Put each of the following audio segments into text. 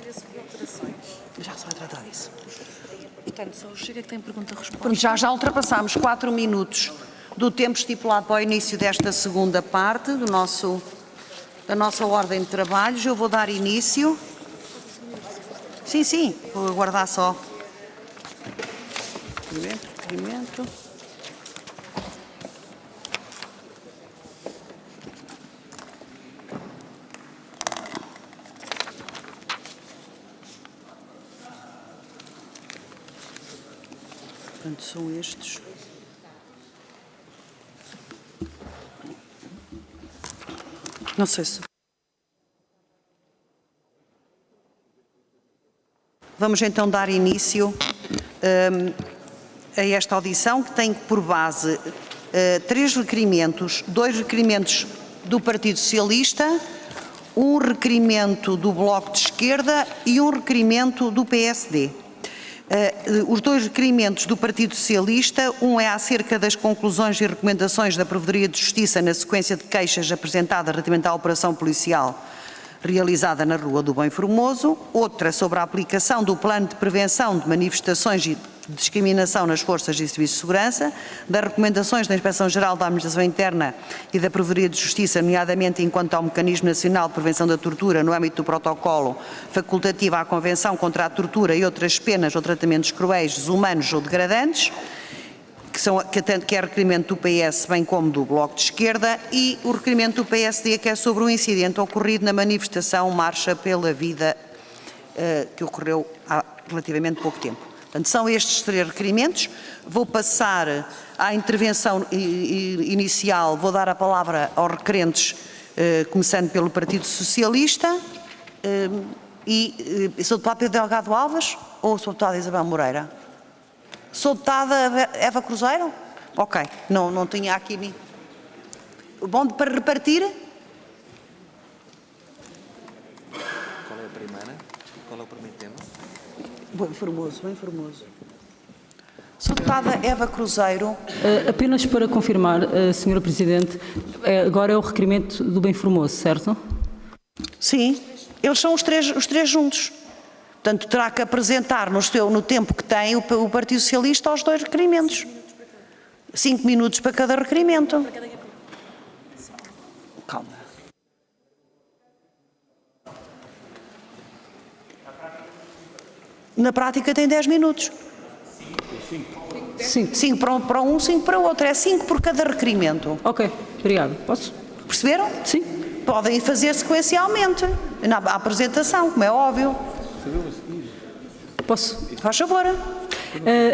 Já se vai tratar disso. Portanto, só chega que tem pergunta-resposta. Já ultrapassámos 4 minutos do tempo estipulado para o início desta segunda parte da nossa ordem de trabalhos. Eu vou dar início. Sim, vou aguardar só. Requerimento. Portanto, são estes. Não sei se... Vamos então dar início a esta audição, que tem por base 3 requerimentos, 2 requerimentos do Partido Socialista, um requerimento do Bloco de Esquerda e um requerimento do PSD. Os 2 requerimentos do Partido Socialista, um é acerca das conclusões e recomendações da Provedoria de Justiça na sequência de queixas apresentadas relativamente à operação policial realizada na Rua do Bem Formoso, outra sobre a aplicação do Plano de Prevenção de Manifestações e Discriminação nas Forças e Serviços de Segurança, das recomendações da Inspeção-Geral da Administração Interna e da Provedoria de Justiça, nomeadamente enquanto ao Mecanismo Nacional de Prevenção da Tortura no âmbito do protocolo facultativo à Convenção contra a Tortura e outras penas ou tratamentos cruéis, desumanos ou degradantes, que é requerimento do PS, bem como do Bloco de Esquerda, e o requerimento do PSD, que é sobre o incidente ocorrido na manifestação Marcha pela Vida, que ocorreu há relativamente pouco tempo. Portanto, são estes 3 requerimentos. Vou passar à intervenção inicial, vou dar a palavra aos requerentes, começando pelo Partido Socialista. Sou deputada Pedro Delgado Alves ou sou deputada Isabel Moreira? Sou deputada Eva Cruzeiro? Ok, não tinha aqui... Bom, para repartir? Qual é a primeira? Qual é o primeiro tema? Bem formoso. Sou deputada Eva Cruzeiro. Apenas para confirmar, Sra. Presidente, agora é o requerimento do Bem Formoso, certo? Sim, eles são os três juntos. Portanto, terá que apresentar no tempo que tem o Partido Socialista aos 2 requerimentos. 5 minutos para cada requerimento. Calma. Na prática tem 10 minutos. 5 para um, 5 para o outro. É 5 por cada requerimento. Ok, obrigado. Posso? Perceberam? Sim. Podem fazer sequencialmente, na apresentação, como é óbvio. Posso? Faz favor.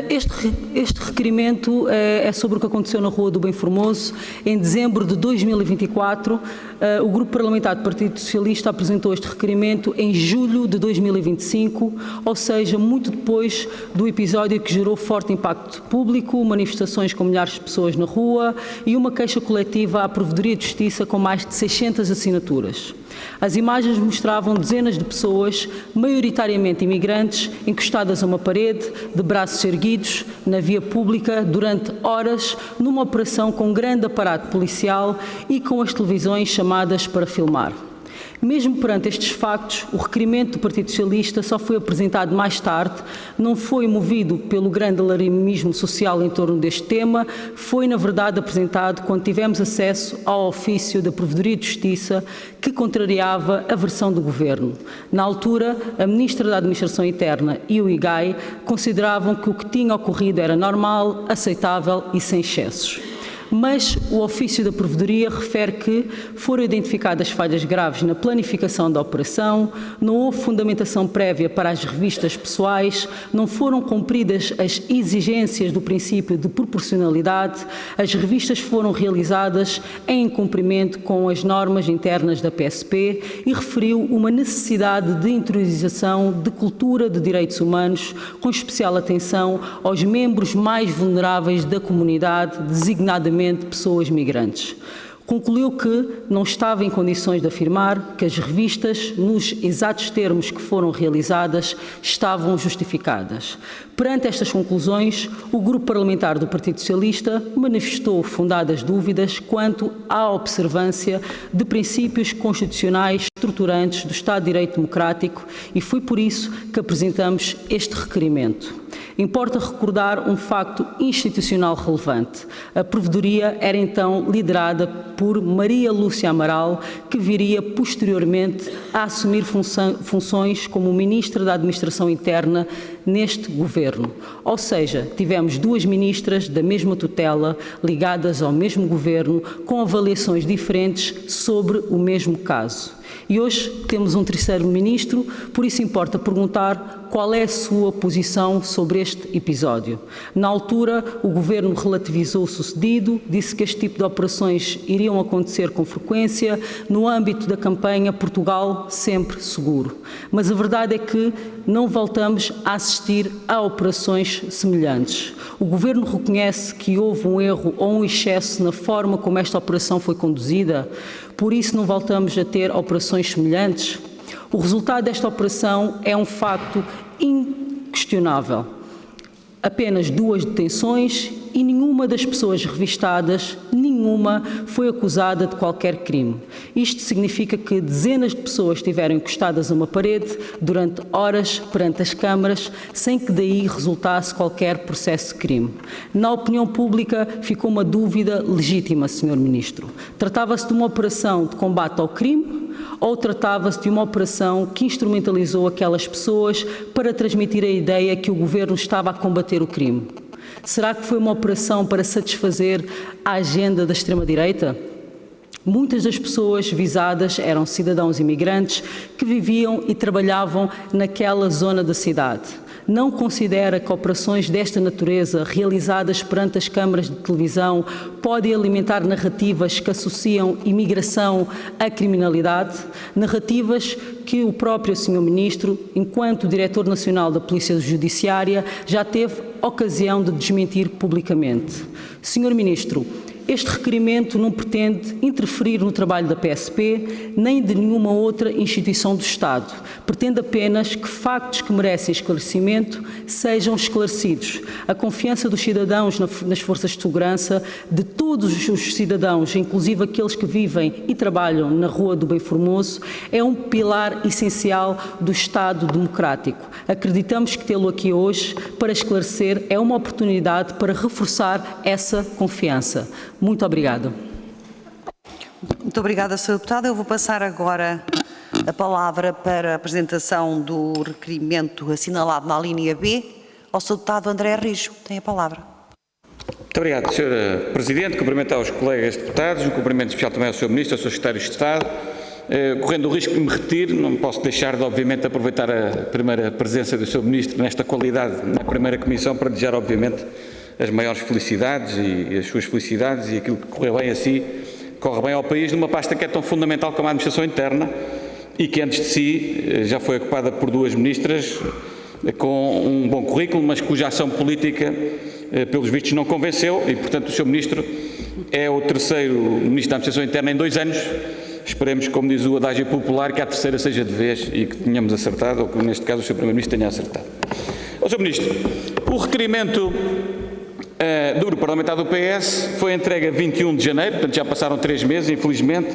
Este requerimento é sobre o que aconteceu na Rua do Bem Formoso. Em dezembro de 2024, o Grupo Parlamentar do Partido Socialista apresentou este requerimento em julho de 2025, ou seja, muito depois do episódio que gerou forte impacto público, manifestações com milhares de pessoas na rua e uma queixa coletiva à Provedoria de Justiça com mais de 600 assinaturas. As imagens mostravam dezenas de pessoas, maioritariamente imigrantes, encostadas a uma parede, de braços erguidos, na via pública, durante horas, numa operação com grande aparato policial e com as televisões chamadas para filmar. Mesmo perante estes factos, o requerimento do Partido Socialista só foi apresentado mais tarde, não foi movido pelo grande alarmismo social em torno deste tema, foi, na verdade, apresentado quando tivemos acesso ao ofício da Provedoria de Justiça que contrariava a versão do Governo. Na altura, a Ministra da Administração Interna e o IGAI consideravam que o que tinha ocorrido era normal, aceitável e sem excessos. Mas o ofício da Provedoria refere que foram identificadas falhas graves na planificação da operação, não houve fundamentação prévia para as revistas pessoais, não foram cumpridas as exigências do princípio de proporcionalidade, as revistas foram realizadas em cumprimento com as normas internas da PSP e referiu uma necessidade de interiorização de cultura de direitos humanos, com especial atenção aos membros mais vulneráveis da comunidade, designadamente pessoas migrantes. Concluiu que não estava em condições de afirmar que as revistas, nos exatos termos que foram realizadas, estavam justificadas. Perante estas conclusões, o Grupo Parlamentar do Partido Socialista manifestou fundadas dúvidas quanto à observância de princípios constitucionais estruturantes do Estado de Direito Democrático e foi por isso que apresentamos este requerimento. Importa recordar um facto institucional relevante. A Provedoria era então liderada por Maria Lúcia Amaral, que viria posteriormente a assumir funções como Ministra da Administração Interna neste governo. Ou seja, tivemos duas ministras da mesma tutela, ligadas ao mesmo governo, com avaliações diferentes sobre o mesmo caso. E hoje temos um terceiro ministro, por isso importa perguntar qual é a sua posição sobre este episódio. Na altura, o governo relativizou o sucedido, disse que este tipo de operações iriam acontecer com frequência, no âmbito da campanha Portugal sempre seguro. Mas a verdade é que não voltamos a assistir a operações semelhantes. O governo reconhece que houve um erro ou um excesso na forma como esta operação foi conduzida, por isso não voltamos a ter operações semelhantes. O resultado desta operação é um facto inquestionável. Apenas 2 detenções e nenhuma das pessoas revistadas, nenhuma foi acusada de qualquer crime. Isto significa que dezenas de pessoas estiveram encostadas a uma parede durante horas perante as câmaras, sem que daí resultasse qualquer processo de crime. Na opinião pública ficou uma dúvida legítima, Sr. Ministro. Tratava-se de uma operação de combate ao crime ou tratava-se de uma operação que instrumentalizou aquelas pessoas para transmitir a ideia que o governo estava a combater o crime? Será que foi uma operação para satisfazer a agenda da extrema-direita? Muitas das pessoas visadas eram cidadãos imigrantes que viviam e trabalhavam naquela zona da cidade. Não considera que operações desta natureza, realizadas perante as câmaras de televisão, podem alimentar narrativas que associam imigração à criminalidade? Narrativas que o próprio Sr. Ministro, enquanto Diretor Nacional da Polícia Judiciária, já teve ocasião de desmentir publicamente. Sr. Ministro, este requerimento não pretende interferir no trabalho da PSP nem de nenhuma outra instituição do Estado. Pretende apenas que factos que merecem esclarecimento sejam esclarecidos. A confiança dos cidadãos nas forças de segurança, de todos os cidadãos, inclusive aqueles que vivem e trabalham na Rua do Bem Formoso, é um pilar essencial do Estado democrático. Acreditamos que tê-lo aqui hoje para esclarecer é uma oportunidade para reforçar essa confiança. Muito obrigada. Muito obrigada, Sr. Deputado. Eu vou passar agora a palavra para a apresentação do requerimento assinalado na linha B ao Sr. Deputado André Rijo. Tem a palavra. Muito obrigado, Sra. Presidente. Cumprimentar os colegas deputados, um cumprimento especial também ao Sr. Ministro, ao Sr. Secretário de Estado. Correndo o risco de me retire, não posso deixar de, obviamente, aproveitar a primeira presença do Sr. Ministro nesta qualidade na primeira comissão para desejar, obviamente, as maiores felicidades e as suas felicidades e aquilo que correu bem a si, corre bem ao país numa pasta que é tão fundamental como a administração interna e que antes de si já foi ocupada por 2 ministras com um bom currículo, mas cuja ação política, pelos vistos, não convenceu e, portanto, o Sr. Ministro é o terceiro Ministro da Administração Interna em 2 anos. Esperemos, como diz o adágio popular, que a terceira seja de vez e que tenhamos acertado, ou que neste caso o Sr. Primeiro-Ministro tenha acertado. Ó Sr. Ministro, o requerimento do Grupo Parlamentar do PS foi entregue a 21 de janeiro, portanto já passaram 3 meses, infelizmente,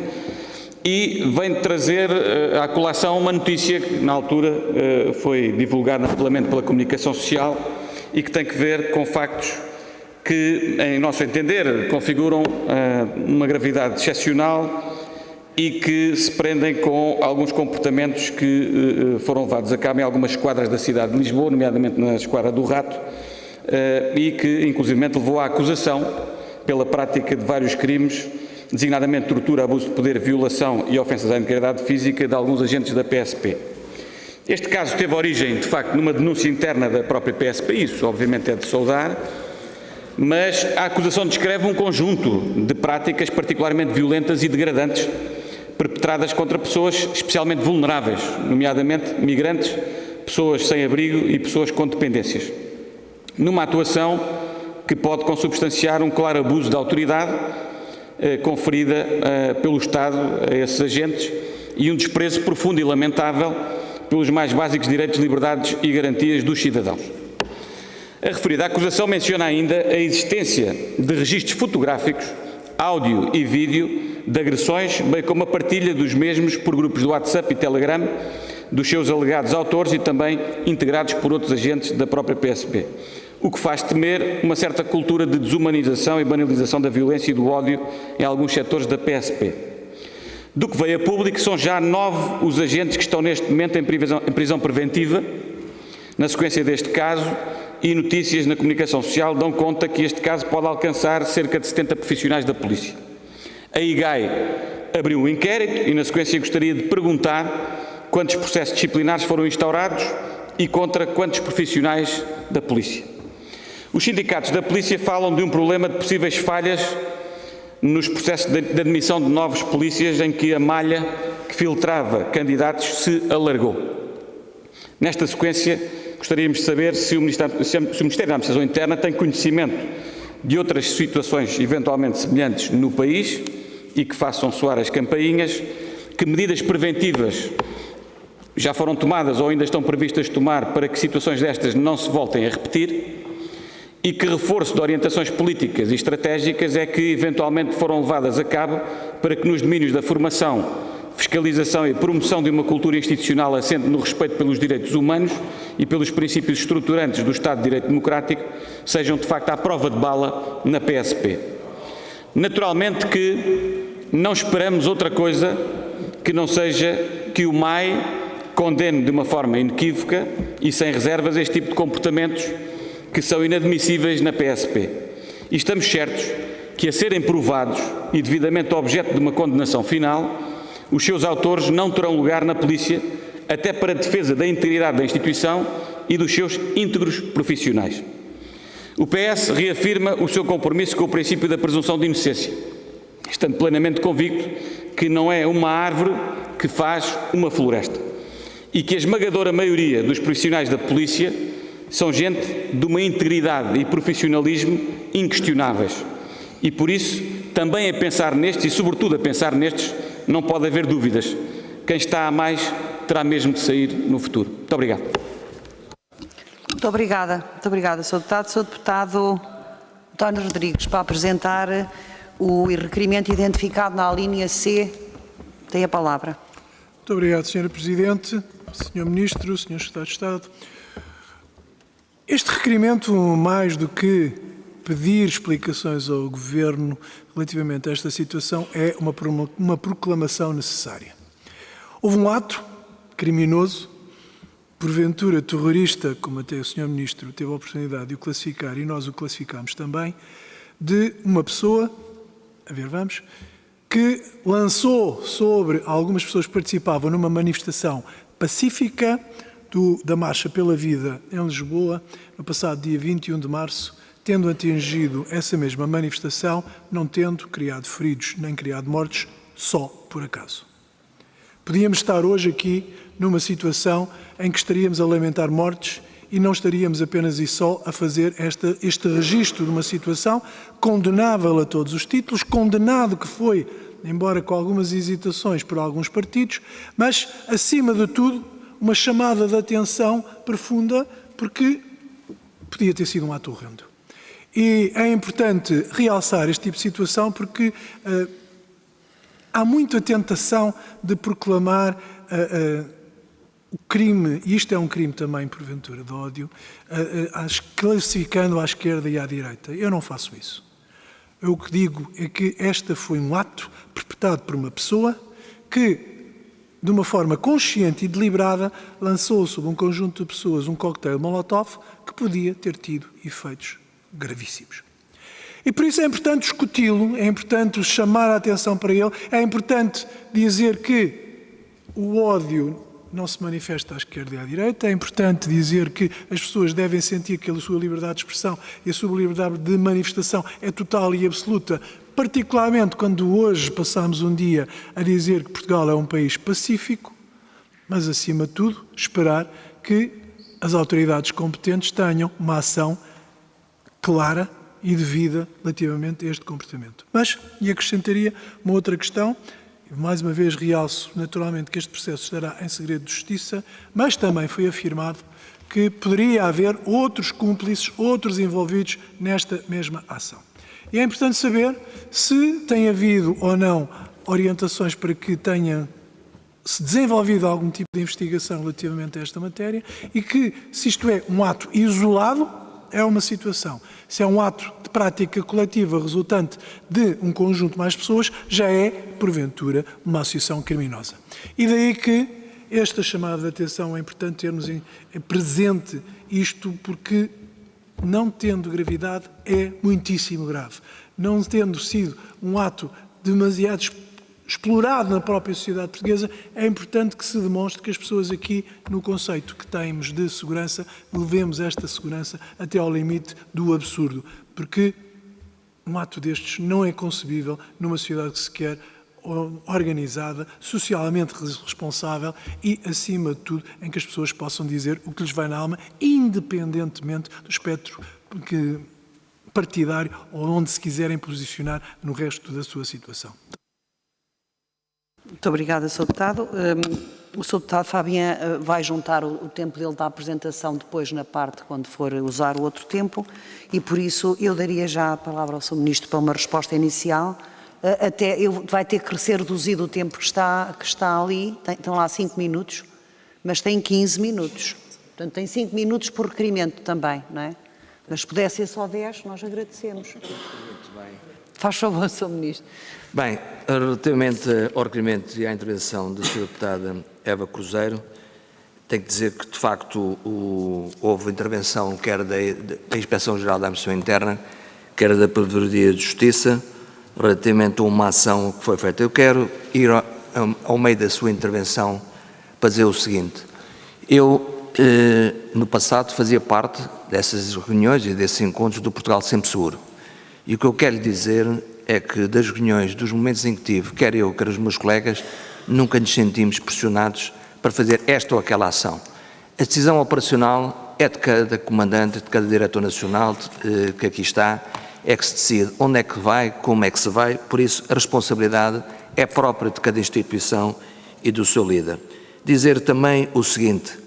e vem trazer à colação uma notícia que na altura foi divulgada amplamente pela comunicação social e que tem que ver com factos que, em nosso entender, configuram uma gravidade excepcional e que se prendem com alguns comportamentos que foram levados a cabo em algumas esquadras da cidade de Lisboa, nomeadamente na Esquadra do Rato, e que, inclusivamente, levou à acusação pela prática de vários crimes, designadamente tortura, abuso de poder, violação e ofensas à integridade física de alguns agentes da PSP. Este caso teve origem, de facto, numa denúncia interna da própria PSP, isso obviamente é de saudar, mas a acusação descreve um conjunto de práticas particularmente violentas e degradantes perpetradas contra pessoas especialmente vulneráveis, nomeadamente migrantes, pessoas sem abrigo e pessoas com dependências, numa atuação que pode consubstanciar um claro abuso de autoridade conferida pelo Estado a esses agentes e um desprezo profundo e lamentável pelos mais básicos direitos, liberdades e garantias dos cidadãos. A referida acusação menciona ainda a existência de registros fotográficos, áudio e vídeo de agressões, bem como a partilha dos mesmos por grupos do WhatsApp e Telegram dos seus alegados autores e também integrados por outros agentes da própria PSP. O que faz temer uma certa cultura de desumanização e banalização da violência e do ódio em alguns setores da PSP. Do que veio a público, são já 9 os agentes que estão neste momento em prisão preventiva, na sequência deste caso, e notícias na comunicação social dão conta que este caso pode alcançar cerca de 70 profissionais da polícia. A IGAI abriu um inquérito e, na sequência, gostaria de perguntar quantos processos disciplinares foram instaurados e contra quantos profissionais da polícia. Os sindicatos da polícia falam de um problema de possíveis falhas nos processos de admissão de novos polícias em que a malha que filtrava candidatos se alargou. Nesta sequência, gostaríamos de saber se o Ministério da Administração Interna tem conhecimento de outras situações eventualmente semelhantes no país e que façam soar as campainhas, que medidas preventivas já foram tomadas ou ainda estão previstas tomar para que situações destas não se voltem a repetir e que reforço de orientações políticas e estratégicas é que eventualmente foram levadas a cabo para que nos domínios da formação, fiscalização e promoção de uma cultura institucional assente no respeito pelos direitos humanos e pelos princípios estruturantes do Estado de Direito Democrático sejam de facto à prova de bala na PSP. Naturalmente que não esperamos outra coisa que não seja que o MAI condene de uma forma inequívoca e sem reservas este tipo de comportamentos que são inadmissíveis na PSP. E estamos certos que, a serem provados e devidamente objeto de uma condenação final, os seus autores não terão lugar na polícia, até para a defesa da integridade da instituição e dos seus íntegros profissionais. O PS reafirma o seu compromisso com o princípio da presunção de inocência, estando plenamente convicto que não é uma árvore que faz uma floresta e que a esmagadora maioria dos profissionais da polícia são gente de uma integridade e profissionalismo inquestionáveis. E por isso, também a pensar nestes e sobretudo a pensar nestes, não pode haver dúvidas. Quem está a mais terá mesmo de sair no futuro. Muito obrigado. Muito obrigada, Sr. Deputado. Sr. Deputado António Rodrigues, para apresentar o requerimento identificado na alínea C, tem a palavra. Muito obrigado, Sra. Presidente, Sr. Ministro, Sr. Secretário de Estado. Este requerimento, mais do que pedir explicações ao Governo relativamente a esta situação, é uma proclamação necessária. Houve um ato criminoso, porventura terrorista, como até o Sr. Ministro teve a oportunidade de o classificar e nós o classificámos também, de uma pessoa, a ver, vamos, que lançou sobre algumas pessoas que participavam numa manifestação pacífica da Marcha pela Vida em Lisboa, no passado dia 21 de março, tendo atingido essa mesma manifestação, não tendo criado feridos nem criado mortos, só por acaso. Podíamos estar hoje aqui numa situação em que estaríamos a lamentar mortes e não estaríamos apenas e só a fazer este registro de uma situação condenável a todos os títulos, condenado que foi, embora com algumas hesitações por alguns partidos, mas, acima de tudo, uma chamada de atenção profunda, porque podia ter sido um ato horrendo. E é importante realçar este tipo de situação porque há muita tentação de proclamar o crime, e isto é um crime também, porventura, de ódio, classificando à esquerda e à direita. Eu não faço isso. Eu o que digo é que este foi um ato perpetrado por uma pessoa que, de uma forma consciente e deliberada, lançou sobre um conjunto de pessoas um coquetel Molotov que podia ter tido efeitos gravíssimos. E por isso é importante discuti-lo, é importante chamar a atenção para ele, é importante dizer que o ódio não se manifesta à esquerda e à direita, é importante dizer que as pessoas devem sentir que a sua liberdade de expressão e a sua liberdade de manifestação é total e absoluta, particularmente quando hoje passamos um dia a dizer que Portugal é um país pacífico, mas, acima de tudo, esperar que as autoridades competentes tenham uma ação clara e devida relativamente a este comportamento. Mas, e acrescentaria uma outra questão, mais uma vez realço naturalmente que este processo estará em segredo de justiça, mas também foi afirmado que poderia haver outros cúmplices, outros envolvidos nesta mesma ação. E é importante saber se tem havido ou não orientações para que tenha se desenvolvido algum tipo de investigação relativamente a esta matéria e que, se isto é um ato isolado, é uma situação. Se é um ato de prática coletiva resultante de um conjunto de mais pessoas, já é, porventura, uma associação criminosa. E daí que esta chamada de atenção é importante termos presente isto, porque, não tendo gravidade, é muitíssimo grave. Não tendo sido um ato demasiado explorado na própria sociedade portuguesa, é importante que se demonstre que as pessoas aqui, no conceito que temos de segurança, levemos esta segurança até ao limite do absurdo, porque um ato destes não é concebível numa sociedade que se quer organizada, socialmente responsável e, acima de tudo, em que as pessoas possam dizer o que lhes vai na alma, independentemente do espectro partidário ou onde se quiserem posicionar no resto da sua situação. Muito obrigada, Sr. Deputado. O Sr. Deputado Fabian vai juntar o tempo dele da apresentação depois na parte quando for usar o outro tempo e, por isso, eu daria já a palavra ao Sr. Ministro para uma resposta inicial. Vai ter que ser reduzido o tempo que está ali, estão lá 5 minutos, mas tem 15 minutos. Portanto, tem 5 minutos por requerimento também, não é? Mas se puder ser só 10, nós agradecemos. Muito bem. Faz favor, Sr. Ministro. Bem, relativamente ao requerimento e à intervenção da Sra. Deputada Eva Cruzeiro, tenho que dizer que, de facto, houve intervenção quer da Inspeção-Geral da Administração Interna, quer da Procuradoria de Justiça, relativamente a uma ação que foi feita. Eu quero ir ao meio da sua intervenção para dizer o seguinte. Eu, no passado, fazia parte dessas reuniões e desses encontros do Portugal Sempre Seguro. E o que eu quero lhe dizer é que das reuniões, dos momentos em que tive, quer eu, quer os meus colegas, nunca nos sentimos pressionados para fazer esta ou aquela ação. A decisão operacional é de cada comandante, de cada diretor nacional que aqui está, é que se decide onde é que vai, como é que se vai, por isso a responsabilidade é própria de cada instituição e do seu líder. Dizer também o seguinte,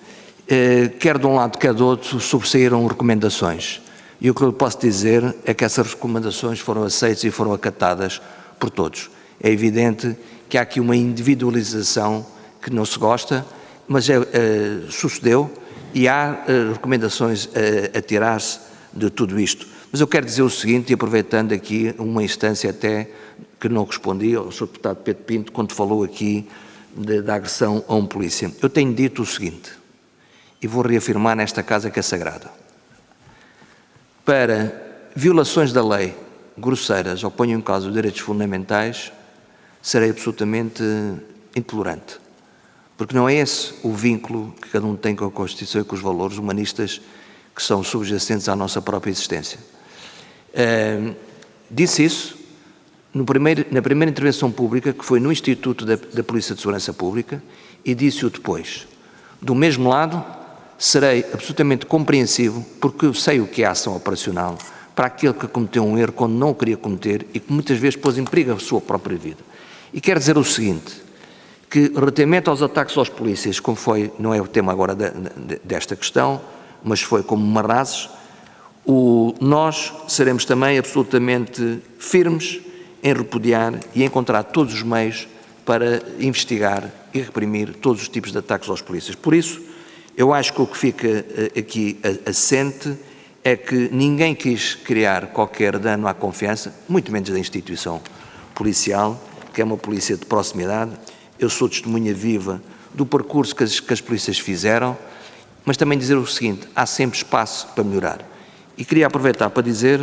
quer de um lado, quer do outro, sobressaíram recomendações. E o que eu posso dizer é que essas recomendações foram aceitas e foram acatadas por todos. É evidente que há aqui uma individualização que não se gosta, mas sucedeu e há recomendações a tirar-se de tudo isto. Mas eu quero dizer o seguinte, e aproveitando aqui uma instância até que não respondi ao Sr. Deputado Pedro Pinto, quando falou aqui da agressão a um polícia. Eu tenho dito o seguinte, e vou reafirmar nesta casa que é sagrada. Para violações da lei grosseiras ou ponham em causa os direitos fundamentais, serei absolutamente intolerante. Porque não é esse o vínculo que cada um tem com a Constituição e com os valores humanistas que são subjacentes à nossa própria existência. Disse isso na primeira intervenção pública, que foi no Instituto da Polícia de Segurança Pública, e disse-o depois. Do mesmo lado, serei absolutamente compreensivo, porque eu sei o que é a ação operacional, para aquele que cometeu um erro quando não o queria cometer e que muitas vezes pôs em perigo a sua própria vida. E quero dizer o seguinte, que relativamente aos ataques aos polícias, como foi, não é o tema agora desta questão, mas foi como Marrazes, nós seremos também absolutamente firmes em repudiar e encontrar todos os meios para investigar e reprimir todos os tipos de ataques aos polícias. Por isso, eu acho que o que fica aqui assente é que ninguém quis criar qualquer dano à confiança, muito menos da instituição policial, que é uma polícia de proximidade. Eu sou testemunha viva do percurso que as polícias fizeram, mas também dizer o seguinte, há sempre espaço para melhorar. E queria aproveitar para dizer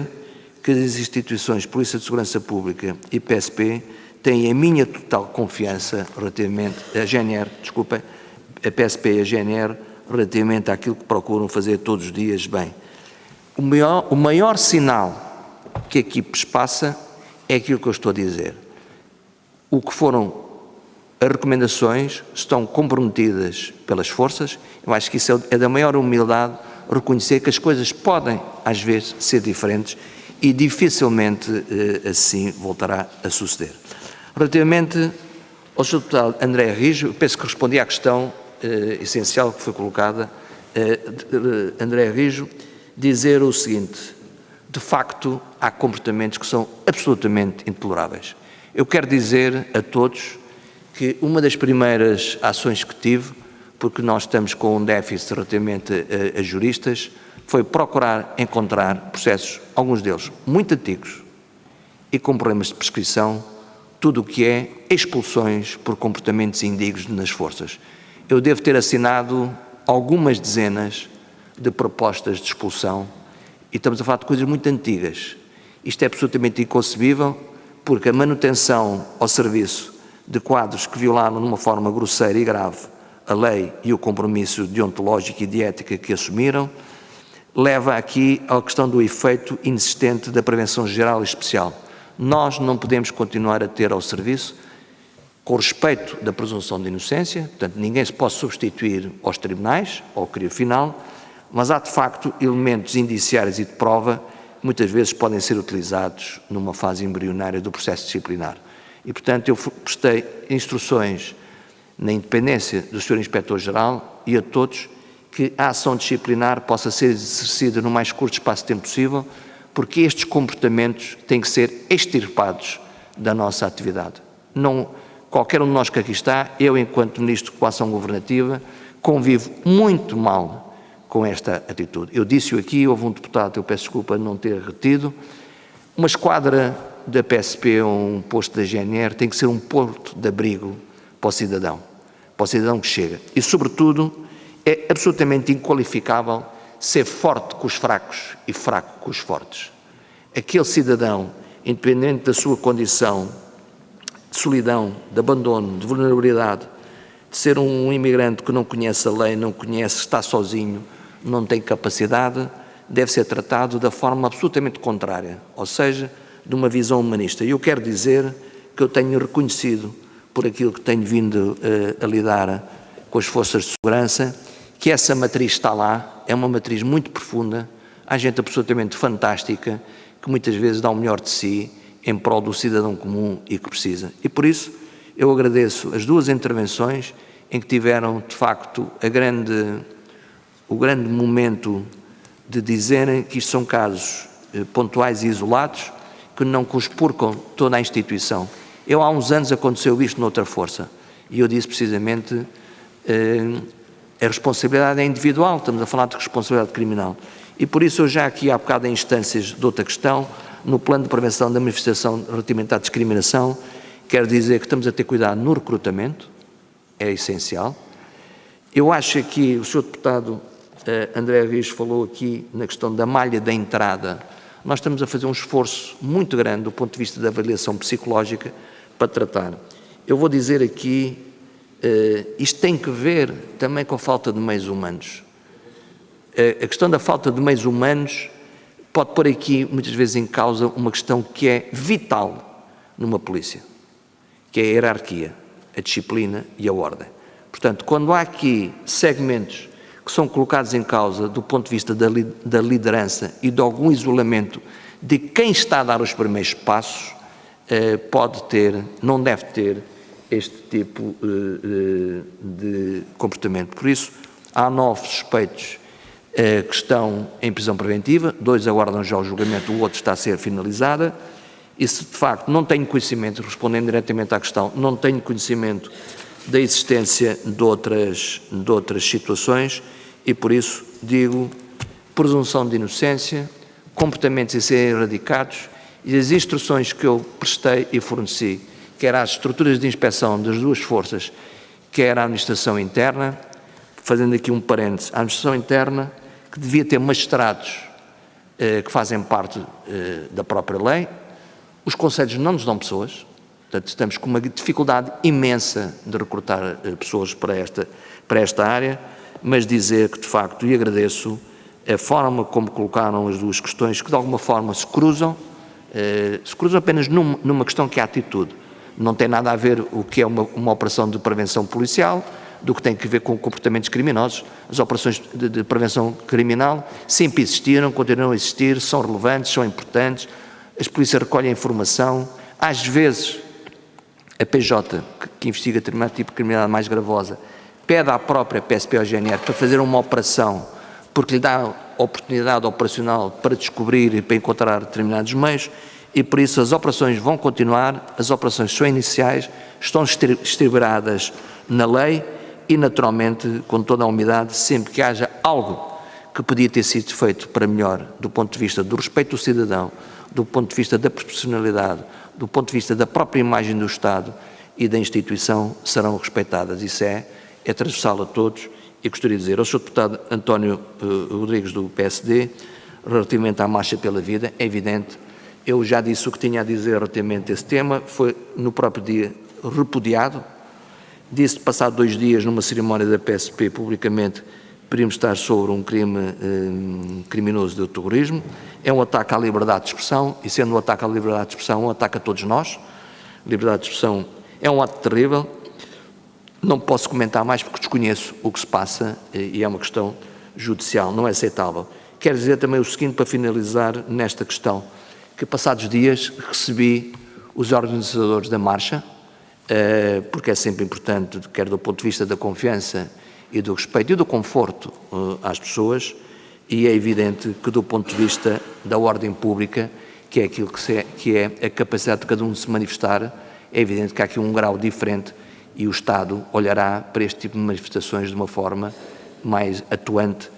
que as instituições Polícia de Segurança Pública e PSP têm a minha total confiança relativamente, a PSP e a GNR, relativamente àquilo que procuram fazer todos os dias bem. O maior sinal que a equipe passa é aquilo que eu estou a dizer. O que foram as recomendações estão comprometidas pelas forças. Eu acho que isso é da maior humildade, reconhecer que as coisas podem, às vezes, ser diferentes e dificilmente assim voltará a suceder. Relativamente ao Sr. Deputado André Rijo, penso que respondi à questão essencial que foi colocada. André Rijo, dizer o seguinte, de facto, há comportamentos que são absolutamente intoleráveis. Eu quero dizer a todos que uma das primeiras ações que tive, porque nós estamos com um déficit relativamente a juristas, foi procurar encontrar processos, alguns deles muito antigos e com problemas de prescrição, tudo o que é expulsões por comportamentos indignos nas forças. Eu devo ter assinado algumas dezenas de propostas de expulsão e estamos a falar de coisas muito antigas. Isto é absolutamente inconcebível, porque a manutenção ao serviço de quadros que violaram de uma forma grosseira e grave a lei e o compromisso deontológico e de ética que assumiram, leva aqui à questão do efeito inexistente da prevenção geral e especial. Nós não podemos continuar a ter ao serviço, com respeito da presunção de inocência, portanto ninguém se pode substituir aos tribunais, ao crivo final, mas há de facto elementos indiciários e de prova que muitas vezes podem ser utilizados numa fase embrionária do processo disciplinar. E portanto eu prestei instruções na independência do Sr. Inspetor-Geral e a todos que a ação disciplinar possa ser exercida no mais curto espaço de tempo possível, porque estes comportamentos têm que ser extirpados da nossa atividade. Qualquer um de nós que aqui está, eu enquanto Ministro de Coação Governativa, convivo muito mal com esta atitude. Eu disse-o aqui, houve um deputado, eu peço desculpa de não ter retido, uma esquadra da PSP ou um posto da GNR tem que ser um porto de abrigo para o cidadão que chega. E, sobretudo, é absolutamente inqualificável ser forte com os fracos e fraco com os fortes. Aquele cidadão, independente da sua condição de solidão, de abandono, de vulnerabilidade, de ser um imigrante que não conhece a lei, não conhece, está sozinho, não tem capacidade, deve ser tratado da forma absolutamente contrária, ou seja, de uma visão humanista. E eu quero dizer que eu tenho reconhecido, por aquilo que tenho vindo a lidar com as forças de segurança, que essa matriz está lá, é uma matriz muito profunda, há gente absolutamente fantástica, que muitas vezes dá o melhor de si em prol do cidadão comum e que precisa. E por isso eu agradeço as duas intervenções em que tiveram, de facto, o grande momento de dizerem que isto são casos pontuais e isolados, que não conspurcam toda a instituição. Há uns anos aconteceu isto noutra força, e eu disse precisamente a responsabilidade é individual, estamos a falar de responsabilidade criminal. E por isso eu já aqui há bocado em instâncias de outra questão, no plano de prevenção da manifestação relativamente à discriminação, quero dizer que estamos a ter cuidado no recrutamento, é essencial. Eu acho que o Sr. Deputado André Rios falou aqui na questão da malha da entrada. Nós estamos a fazer um esforço muito grande do ponto de vista da avaliação psicológica para tratar. Eu vou dizer aqui, isto tem que ver também com a falta de meios humanos. A questão da falta de meios humanos pode pôr aqui muitas vezes em causa uma questão que é vital numa polícia, que é a hierarquia, a disciplina e a ordem. Portanto, quando há aqui segmentos que são colocados em causa do ponto de vista da liderança e de algum isolamento de quem está a dar os primeiros passos, pode ter, não deve ter este tipo de comportamento. Por isso, há 9 suspeitos que estão em prisão preventiva, 2 aguardam já o julgamento, o outro está a ser finalizada, e se de facto não tenho conhecimento, respondendo diretamente à questão, não tenho conhecimento da existência de outras situações, e por isso digo presunção de inocência, comportamentos a serem erradicados, e as instruções que eu prestei e forneci, quer às estruturas de inspeção das duas forças, quer à administração interna, fazendo aqui um parênteses, a administração interna, que devia ter magistrados que fazem parte da própria lei, os conselhos não nos dão pessoas, portanto estamos com uma dificuldade imensa de recrutar pessoas para esta área, mas dizer que de facto, e agradeço, a forma como colocaram as duas questões, que de alguma forma se cruzam apenas numa questão que é a atitude. Não tem nada a ver o que é uma operação de prevenção policial, do que tem que ver com comportamentos criminosos. As operações de prevenção criminal sempre existiram, continuam a existir, são relevantes, são importantes, as polícias recolhem informação, às vezes a PJ, que investiga determinado tipo de criminalidade mais gravosa, pede à própria PSP ou GNR para fazer uma operação, porque lhe dá oportunidade operacional para descobrir e para encontrar determinados meios, e por isso as operações vão continuar, as operações são iniciais, estão estipuladas na lei e, naturalmente, com toda a humildade, sempre que haja algo que podia ter sido feito para melhor, do ponto de vista do respeito do cidadão, do ponto de vista da profissionalidade, do ponto de vista da própria imagem do Estado e da instituição, serão respeitadas. Isso é transversal a todos. E gostaria de dizer ao Sr. Deputado António Rodrigues, do PSD, relativamente à Marcha pela Vida, é evidente, eu já disse o que tinha a dizer relativamente a esse tema, foi no próprio dia repudiado, disse, passado 2 dias, numa cerimónia da PSP, publicamente, poderíamos estar sobre um crime criminoso de terrorismo, é um ataque à liberdade de expressão, e sendo um ataque à liberdade de expressão, um ataque a todos nós. Liberdade de expressão é um ato terrível, não posso comentar mais porque desconheço o que se passa e é uma questão judicial, não é aceitável. Quero dizer também o seguinte, para finalizar nesta questão, que passados dias recebi os organizadores da marcha, porque é sempre importante, quer do ponto de vista da confiança e do respeito e do conforto às pessoas, e é evidente que do ponto de vista da ordem pública, que é aquilo que é a capacidade de cada um de se manifestar, é evidente que há aqui um grau diferente e o Estado olhará para este tipo de manifestações de uma forma mais atuante,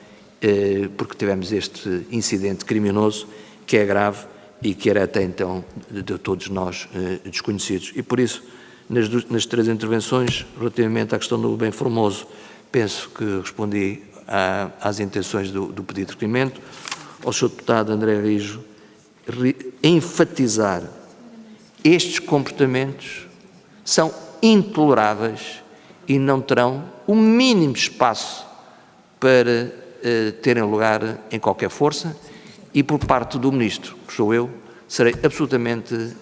porque tivemos este incidente criminoso que é grave e que era até então de todos nós desconhecidos. E por isso, nas 3 intervenções, relativamente à questão do bem formoso, penso que respondi às intenções do pedido de requerimento. Ao Sr. Deputado André Rijo, enfatizar estes comportamentos são intoleráveis e não terão o mínimo espaço para terem lugar em qualquer força, e por parte do Ministro, que sou eu, serei absolutamente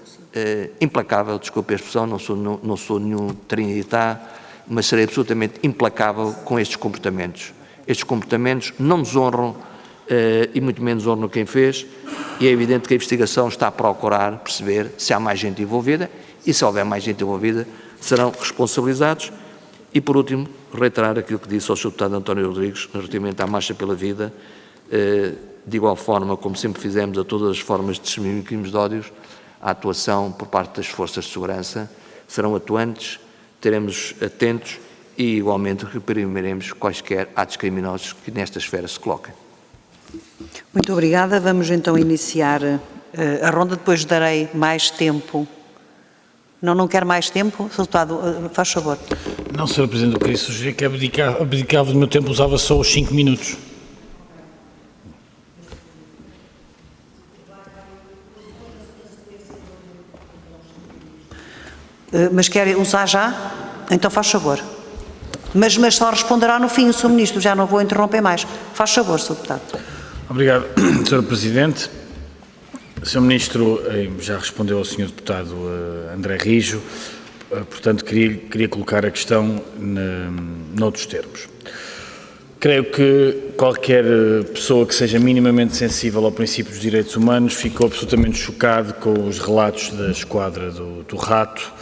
implacável, desculpe a expressão, não sou nenhum trinitá, mas serei absolutamente implacável com estes comportamentos. Estes comportamentos não nos honram e muito menos honram quem fez, e é evidente que a investigação está a procurar perceber se há mais gente envolvida, e se houver mais gente envolvida, serão responsabilizados. E, por último, reiterar aquilo que disse ao Sr. Deputado António Rodrigues, relativamente à Marcha pela Vida, de igual forma, como sempre fizemos a todas as formas de disseminação de crimes de ódio, a atuação por parte das forças de segurança serão atuantes, teremos atentos e, igualmente, reprimiremos quaisquer atos criminosos que nesta esfera se coloquem. Muito obrigada. Vamos então iniciar a ronda, depois darei mais tempo. Não quer mais tempo? Sr. Deputado, faz favor. Não, Sr. Presidente, eu queria sugerir que abdicava do meu tempo, usava só os 5 minutos. Mas quer usar já? Então faz favor. Mas só responderá no fim o Sr. Ministro, já não vou interromper mais. Faz favor, Sr. Deputado. Obrigado, Sr. Presidente. O Sr. Ministro já respondeu ao Sr. Deputado André Rijo, portanto queria colocar a questão noutros termos. Creio que qualquer pessoa que seja minimamente sensível ao princípio dos direitos humanos ficou absolutamente chocado com os relatos da esquadra do Rato,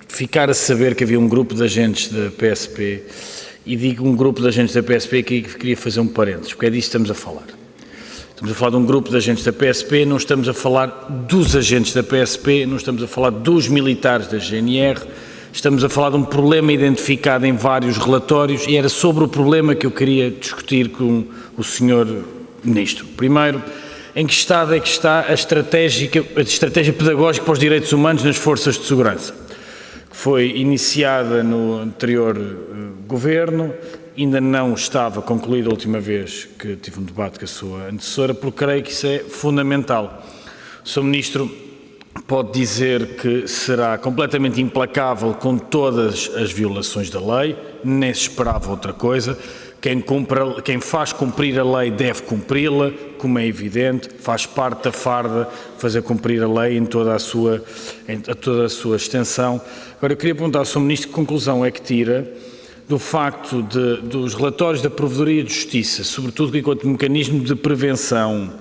ficar a saber que havia um grupo de agentes da PSP, e digo um grupo de agentes da PSP que queria fazer um parênteses, porque é disso que estamos a falar. Estamos a falar de um grupo de agentes da PSP, não estamos a falar dos agentes da PSP, não estamos a falar dos militares da GNR, estamos a falar de um problema identificado em vários relatórios, e era sobre o problema que eu queria discutir com o Sr. Ministro. Primeiro, em que estado é que está a estratégia pedagógica para os direitos humanos nas forças de segurança? Que foi iniciada no anterior governo, ainda não estava concluída a última vez que tive um debate com a sua antecessora, porque creio que isso é fundamental. O Sr. Ministro pode dizer que será completamente implacável com todas as violações da lei, nem se esperava outra coisa. Quem faz cumprir a lei deve cumpri-la, como é evidente, faz parte da farda fazer cumprir a lei em toda a sua extensão. Agora, eu queria perguntar ao Sr. Ministro que conclusão é que tira do facto dos relatórios da Provedoria de Justiça, sobretudo enquanto mecanismo de prevenção,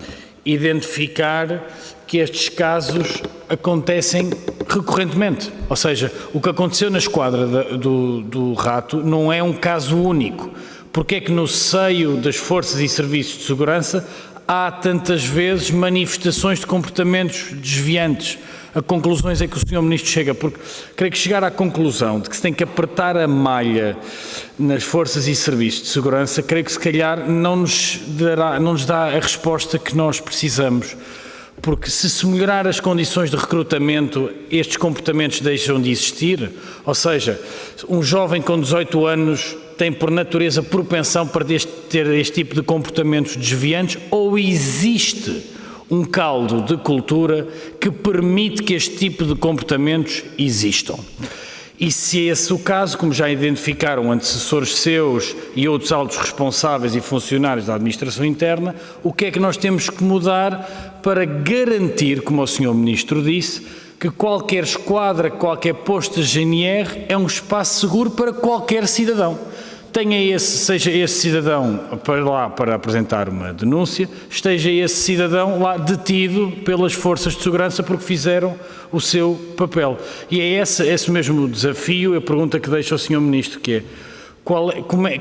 identificar que estes casos acontecem recorrentemente. Ou seja, o que aconteceu na esquadra do Rato não é um caso único. Porque é que no seio das forças e serviços de segurança há tantas vezes manifestações de comportamentos desviantes. A conclusões é que o Sr. Ministro chega, porque creio que chegar à conclusão de que se tem que apertar a malha nas forças e serviços de segurança, creio que se calhar não nos dá a resposta que nós precisamos. Porque se melhorar as condições de recrutamento, estes comportamentos deixam de existir. Ou seja, um jovem com 18 anos tem por natureza propensão para ter este tipo de comportamentos desviantes, ou existe um caldo de cultura que permite que este tipo de comportamentos existam. E se é esse o caso, como já identificaram antecessores seus e outros altos responsáveis e funcionários da administração interna, o que é que nós temos que mudar para garantir, como o Sr. Ministro disse, que qualquer esquadra, qualquer posto de GNR é um espaço seguro para qualquer cidadão. Seja esse cidadão para lá para apresentar uma denúncia, esteja esse cidadão lá detido pelas forças de segurança porque fizeram o seu papel. E é esse mesmo desafio, a pergunta que deixo ao Sr. Ministro, que é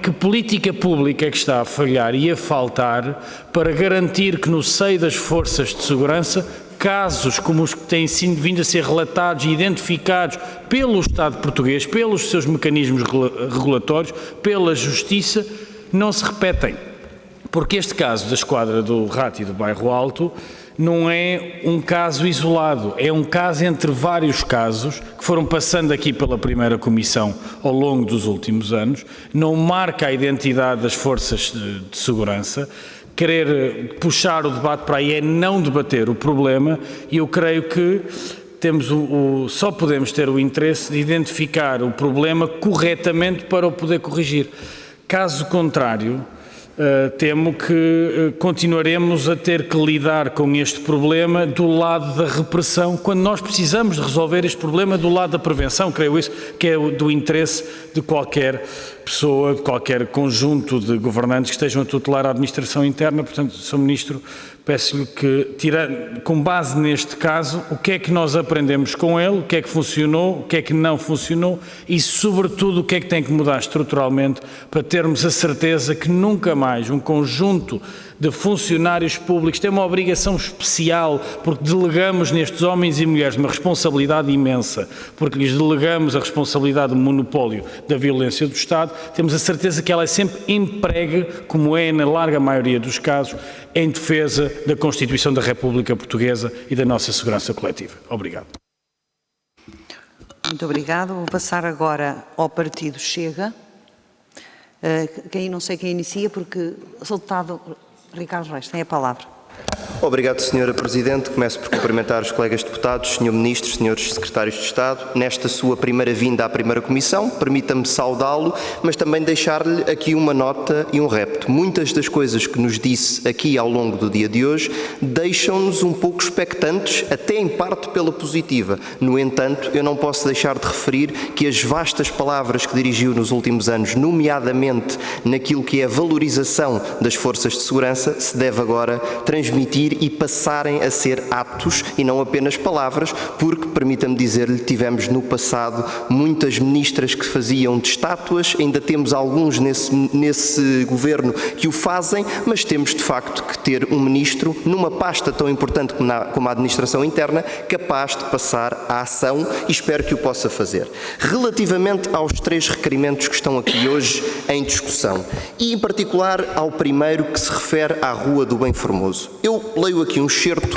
que política pública é que está a falhar e a faltar para garantir que no seio das forças de segurança casos como os que têm sido vindo a ser relatados e identificados pelo Estado português, pelos seus mecanismos regulatórios, pela Justiça, não se repetem. Porque este caso da esquadra do Rato e do Bairro Alto não é um caso isolado, é um caso entre vários casos que foram passando aqui pela primeira comissão ao longo dos últimos anos, não marca a identidade das forças de segurança. Querer puxar o debate para aí é não debater o problema, e eu creio que só podemos ter o interesse de identificar o problema corretamente para o poder corrigir. Caso contrário, temo que continuaremos a ter que lidar com este problema do lado da repressão, quando nós precisamos de resolver este problema do lado da prevenção. Creio isso que é do interesse de qualquer pessoa, de qualquer conjunto de governantes que estejam a tutelar a administração interna. Portanto, Sr. Ministro, peço-lhe que, com base neste caso, o que é que nós aprendemos com ele, o que é que funcionou, o que é que não funcionou e, sobretudo, o que é que tem que mudar estruturalmente para termos a certeza que nunca mais um conjunto de funcionários públicos tem uma obrigação especial, porque delegamos nestes homens e mulheres uma responsabilidade imensa, porque lhes delegamos a responsabilidade do monopólio da violência do Estado, temos a certeza que ela é sempre empregue, como é na larga maioria dos casos, em defesa da Constituição da República Portuguesa e da nossa segurança coletiva. Obrigado. Muito obrigado. Vou passar agora ao Partido Chega. Não sei quem inicia, porque o deputado Ricardo Reis tem a palavra. Obrigado, Sra. Presidente. Começo por cumprimentar os colegas deputados, Sr. Ministro, Srs. Secretários de Estado. Nesta sua primeira vinda à primeira comissão, permita-me saudá-lo, mas também deixar-lhe aqui uma nota e um repto. Muitas das coisas que nos disse aqui ao longo do dia de hoje deixam-nos um pouco expectantes, até em parte pela positiva. No entanto, eu não posso deixar de referir que as vastas palavras que dirigiu nos últimos anos, nomeadamente naquilo que é a valorização das forças de segurança, se deve agora transmitir e passarem a ser atos e não apenas palavras, porque, permita-me dizer-lhe, tivemos no passado muitas ministras que faziam de estátuas, ainda temos alguns nesse governo que o fazem, mas temos de facto que ter um ministro numa pasta tão importante como a administração interna, capaz de passar à ação, e espero que o possa fazer. Relativamente aos 3 requerimentos que estão aqui hoje em discussão, e em particular ao primeiro que se refere à Rua do Bem Formoso, eu leio aqui um excerto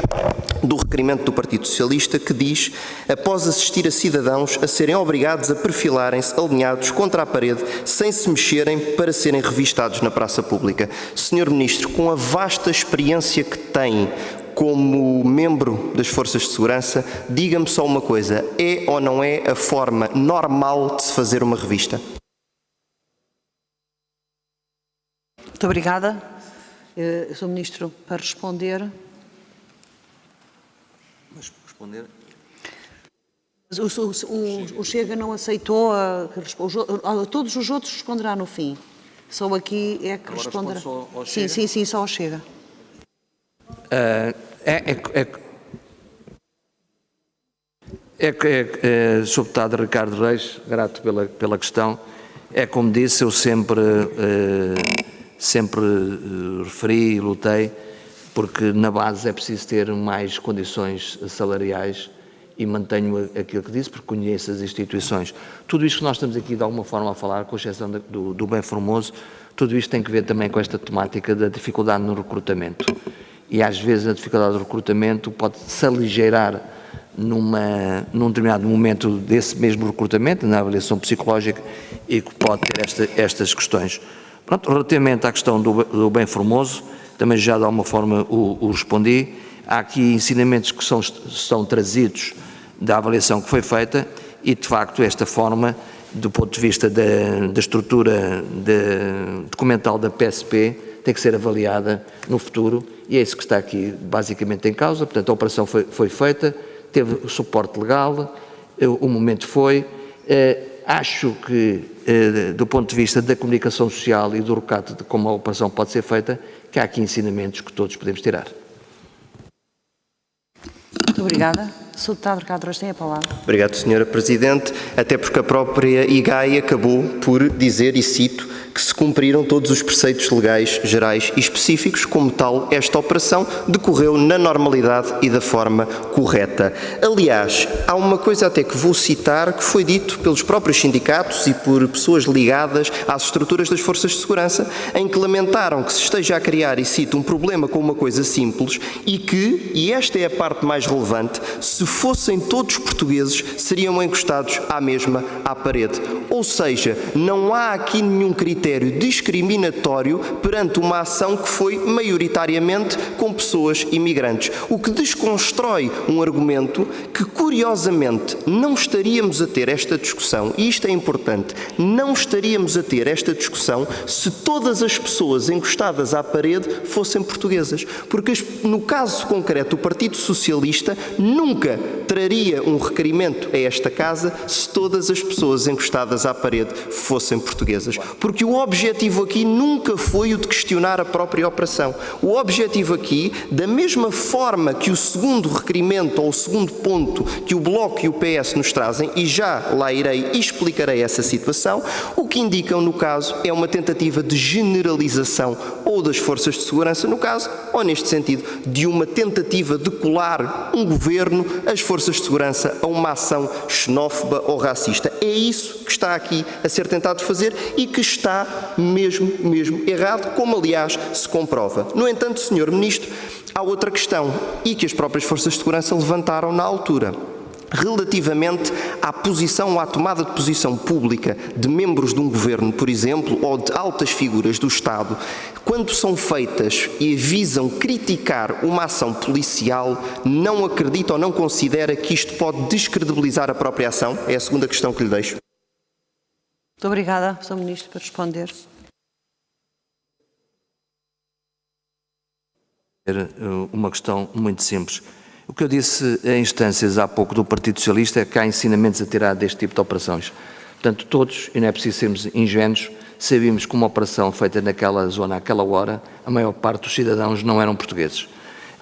do requerimento do Partido Socialista que diz: após assistir a cidadãos a serem obrigados a perfilarem-se alinhados contra a parede sem se mexerem para serem revistados na praça pública. Sr. Ministro, com a vasta experiência que tem como membro das Forças de Segurança, diga-me só uma coisa: é ou não é a forma normal de se fazer uma revista? Muito obrigada. Sr. Ministro, para responder. Mas responder? O Chega não aceitou, todos os outros responderá no fim. Só aqui é que agora responderá. Só ao Chega? Sim, só ao Chega. Sr. Deputado Ricardo Reis, grato pela questão. É como disse, eu sempre referi e lutei porque na base é preciso ter mais condições salariais e mantenho aquilo que disse, porque conheço as instituições. Tudo isto que nós estamos aqui de alguma forma a falar, com exceção do Bem Formoso, tudo isto tem que ver também com esta temática da dificuldade no recrutamento. E às vezes a dificuldade do recrutamento pode-se aligeirar num determinado momento desse mesmo recrutamento, na avaliação psicológica, e que pode ter estas questões. Pronto, relativamente à questão do Bem Formoso, também já de alguma forma o respondi. Há aqui ensinamentos que são trazidos da avaliação que foi feita e, de facto, esta forma, do ponto de vista da estrutura documental da PSP, tem que ser avaliada no futuro e é isso que está aqui basicamente em causa. Portanto, a operação foi feita, teve suporte legal, o momento foi. Acho que, do ponto de vista da comunicação social e do recato de como a operação pode ser feita, que há aqui ensinamentos que todos podemos tirar. Muito obrigada. Sr. Deputado Ricardo Reis tem a palavra. Obrigado, Sra. Presidente. Até porque a própria IGAI acabou por dizer, e cito, que se cumpriram todos os preceitos legais, gerais e específicos, como tal, esta operação decorreu na normalidade e da forma correta. Aliás, há uma coisa até que vou citar, que foi dito pelos próprios sindicatos e por pessoas ligadas às estruturas das forças de segurança, em que lamentaram que se esteja a criar, e cito, um problema com uma coisa simples e que, e esta é a parte mais relevante, se fossem todos portugueses, seriam encostados à parede. Ou seja, não há aqui nenhum critério discriminatório perante uma ação que foi maioritariamente com pessoas imigrantes, o que desconstrói um argumento que, curiosamente, não estaríamos a ter esta discussão, e isto é importante, não estaríamos a ter esta discussão se todas as pessoas encostadas à parede fossem portuguesas, porque no caso concreto o Partido Socialista nunca traria um requerimento a esta Casa se todas as pessoas encostadas à parede fossem portuguesas, porque o objetivo aqui nunca foi o de questionar a própria operação. O objetivo aqui, da mesma forma que o segundo requerimento ou o segundo ponto que o Bloco e o PS nos trazem, e já lá irei e explicarei essa situação, o que indicam no caso é uma tentativa de generalização ou das forças de segurança no caso, ou neste sentido, de uma tentativa de colar um governo, as forças de segurança, a uma ação xenófoba ou racista. É isso que está aqui a ser tentado fazer e que está mesmo errado, como aliás se comprova. No entanto, Sr. Ministro, há outra questão e que as próprias forças de segurança levantaram na altura. Relativamente à posição, à tomada de posição pública de membros de um governo, por exemplo, ou de altas figuras do Estado, quando são feitas e visam criticar uma ação policial, não acredita ou não considera que isto pode descredibilizar a própria ação? É a segunda questão que lhe deixo. Muito obrigada, Sr. Ministro, por responder. Uma questão muito simples. O que eu disse em instâncias há pouco do Partido Socialista é que há ensinamentos a tirar deste tipo de operações. Portanto, todos, e não é preciso sermos ingênuos, sabíamos que uma operação feita naquela zona, àquela hora, a maior parte dos cidadãos não eram portugueses.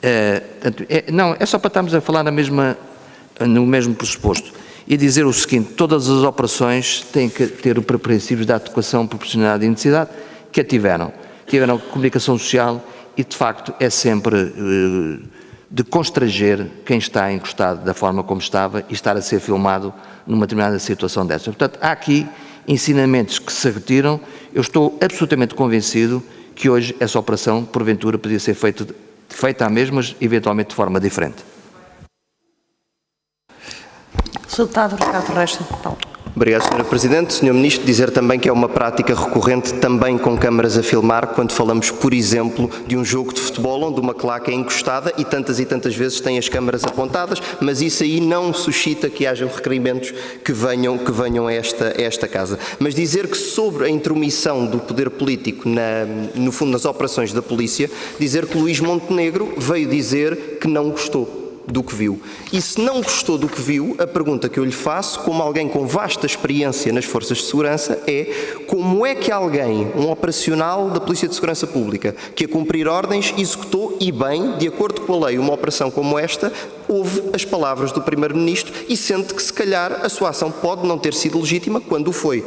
É só para estarmos a falar no mesmo pressuposto. E dizer o seguinte, todas as operações têm que ter os princípios da adequação, proporcionalidade e necessidade, que a tiveram. Tiveram comunicação social e, de facto, é sempre de constranger quem está encostado da forma como estava e estar a ser filmado numa determinada situação dessa. Portanto, há aqui ensinamentos que se retiram. Eu estou absolutamente convencido que hoje essa operação, porventura, podia ser feita à mesma, mas eventualmente de forma diferente. Sr. Deputado Ricardo Reis. Obrigado, Sra. Presidente. Sr. Ministro, dizer também que é uma prática recorrente também com câmaras a filmar quando falamos, por exemplo, de um jogo de futebol onde uma claque é encostada e tantas vezes tem as câmaras apontadas, mas isso aí não suscita que hajam requerimentos que venham a esta Casa. Mas dizer que sobre a intromissão do poder político, no fundo, nas operações da polícia, dizer que Luís Montenegro veio dizer que não gostou do que viu. E se não gostou do que viu, a pergunta que eu lhe faço, como alguém com vasta experiência nas forças de segurança, é como é que alguém, um operacional da Polícia de Segurança Pública, que a cumprir ordens, executou e bem, de acordo com a lei, uma operação como esta, ouve as palavras do Primeiro-Ministro e sente que se calhar a sua ação pode não ter sido legítima quando o foi.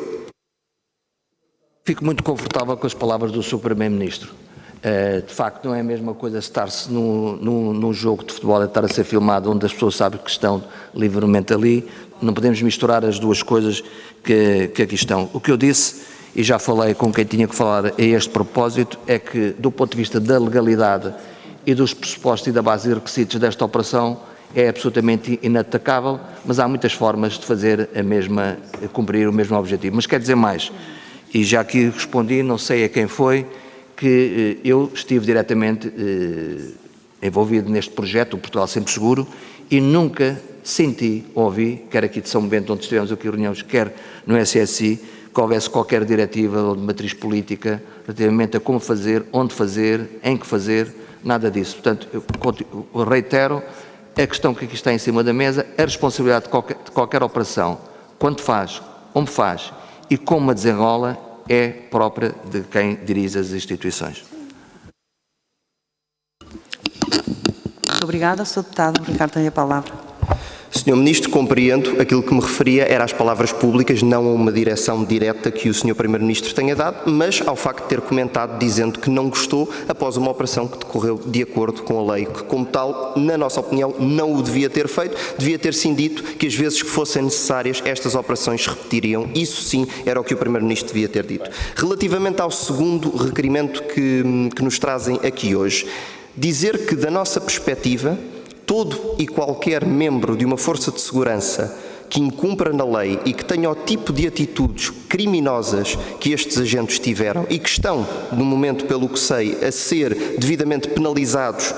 Fico muito confortável com as palavras do Sr. Primeiro-Ministro. De facto, não é a mesma coisa estar-se num jogo de futebol, estar a ser filmado, onde as pessoas sabem que estão livremente ali. Não podemos misturar as duas coisas que aqui estão. O que eu disse, e já falei com quem tinha que falar a este propósito, é que, do ponto de vista da legalidade e dos pressupostos e da base de requisitos desta operação, é absolutamente inatacável, mas há muitas formas de fazer cumprir o mesmo objetivo. Mas quer dizer mais, e já aqui respondi, não sei a quem foi, que eu estive diretamente envolvido neste projeto, o Portugal Sempre Seguro, e nunca senti, ouvi, quer aqui de São Bento, onde estivemos aqui reuniões, quer no SSI, que houvesse qualquer diretiva ou de matriz política relativamente a como fazer, onde fazer, em que fazer, nada disso. Portanto, eu reitero, a questão que aqui está em cima da mesa, a responsabilidade de qualquer operação, quando faz, onde faz e como a desenrola, é própria de quem dirige as instituições. Muito obrigada, Sr. Deputado. Ricardo tem a palavra. Sr. Ministro, compreendo, aquilo que me referia era às palavras públicas, não a uma direção direta que o Sr. Primeiro-Ministro tenha dado, mas ao facto de ter comentado dizendo que não gostou após uma operação que decorreu de acordo com a lei, que como tal, na nossa opinião, não o devia ter feito, devia ter sim dito que as vezes que fossem necessárias estas operações se repetiriam. Isso sim era o que o Primeiro-Ministro devia ter dito. Relativamente ao segundo requerimento que nos trazem aqui hoje, dizer que da nossa perspectiva, todo e qualquer membro de uma força de segurança que incumpra na lei e que tenha o tipo de atitudes criminosas que estes agentes tiveram e que estão, no momento, pelo que sei, a ser devidamente penalizados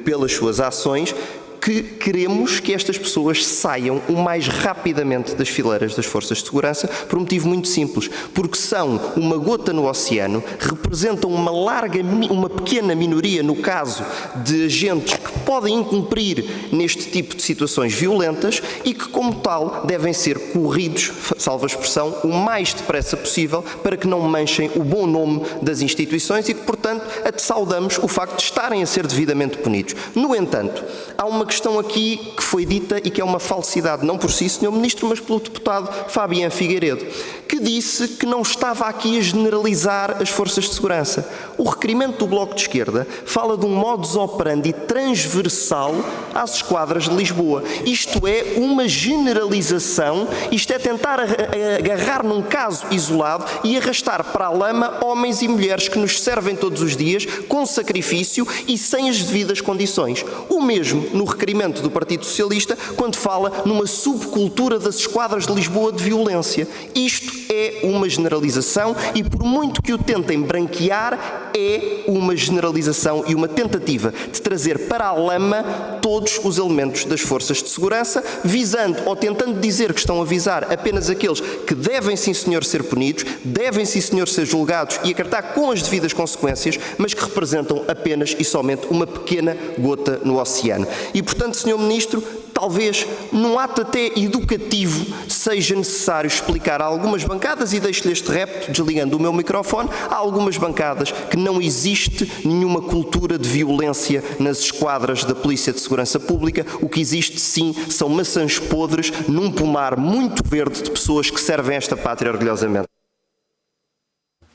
pelas suas ações, que queremos que estas pessoas saiam o mais rapidamente das fileiras das forças de segurança, por um motivo muito simples, porque são uma gota no oceano, representam uma pequena minoria no caso de agentes que podem incumprir neste tipo de situações violentas e que, como tal, devem ser corridos, salvo a expressão, o mais depressa possível para que não manchem o bom nome das instituições e que, portanto, saudamos o facto de estarem a ser devidamente punidos. No entanto, há uma questão aqui que foi dita e que é uma falsidade, não por si, Sr. Ministro, mas pelo deputado Fabiano Figueiredo, que disse que não estava aqui a generalizar as forças de segurança. O requerimento do Bloco de Esquerda fala de um modus operandi transversal às esquadras de Lisboa. Isto é uma generalização, isto é tentar agarrar num caso isolado e arrastar para a lama homens e mulheres que nos servem todos os dias, com sacrifício e sem as devidas condições. O mesmo no requerimento do Partido Socialista, quando fala numa subcultura das esquadras de Lisboa de violência. Isto é uma generalização e, por muito que o tentem branquear, é uma generalização e uma tentativa de trazer para a lama todos os elementos das forças de segurança, visando ou tentando dizer que estão a visar apenas aqueles que devem, sim senhor, ser punidos, devem, sim senhor, ser julgados e acartar com as devidas consequências, mas que representam apenas e somente uma pequena gota no oceano. E, portanto, Sr. Ministro, talvez num ato até educativo seja necessário explicar a algumas bancadas, e deixo-lhe este repto, desligando o meu microfone, há algumas bancadas que não existe nenhuma cultura de violência nas esquadras da Polícia de Segurança Pública. O que existe, sim, são maçãs podres num pomar muito verde de pessoas que servem esta pátria orgulhosamente.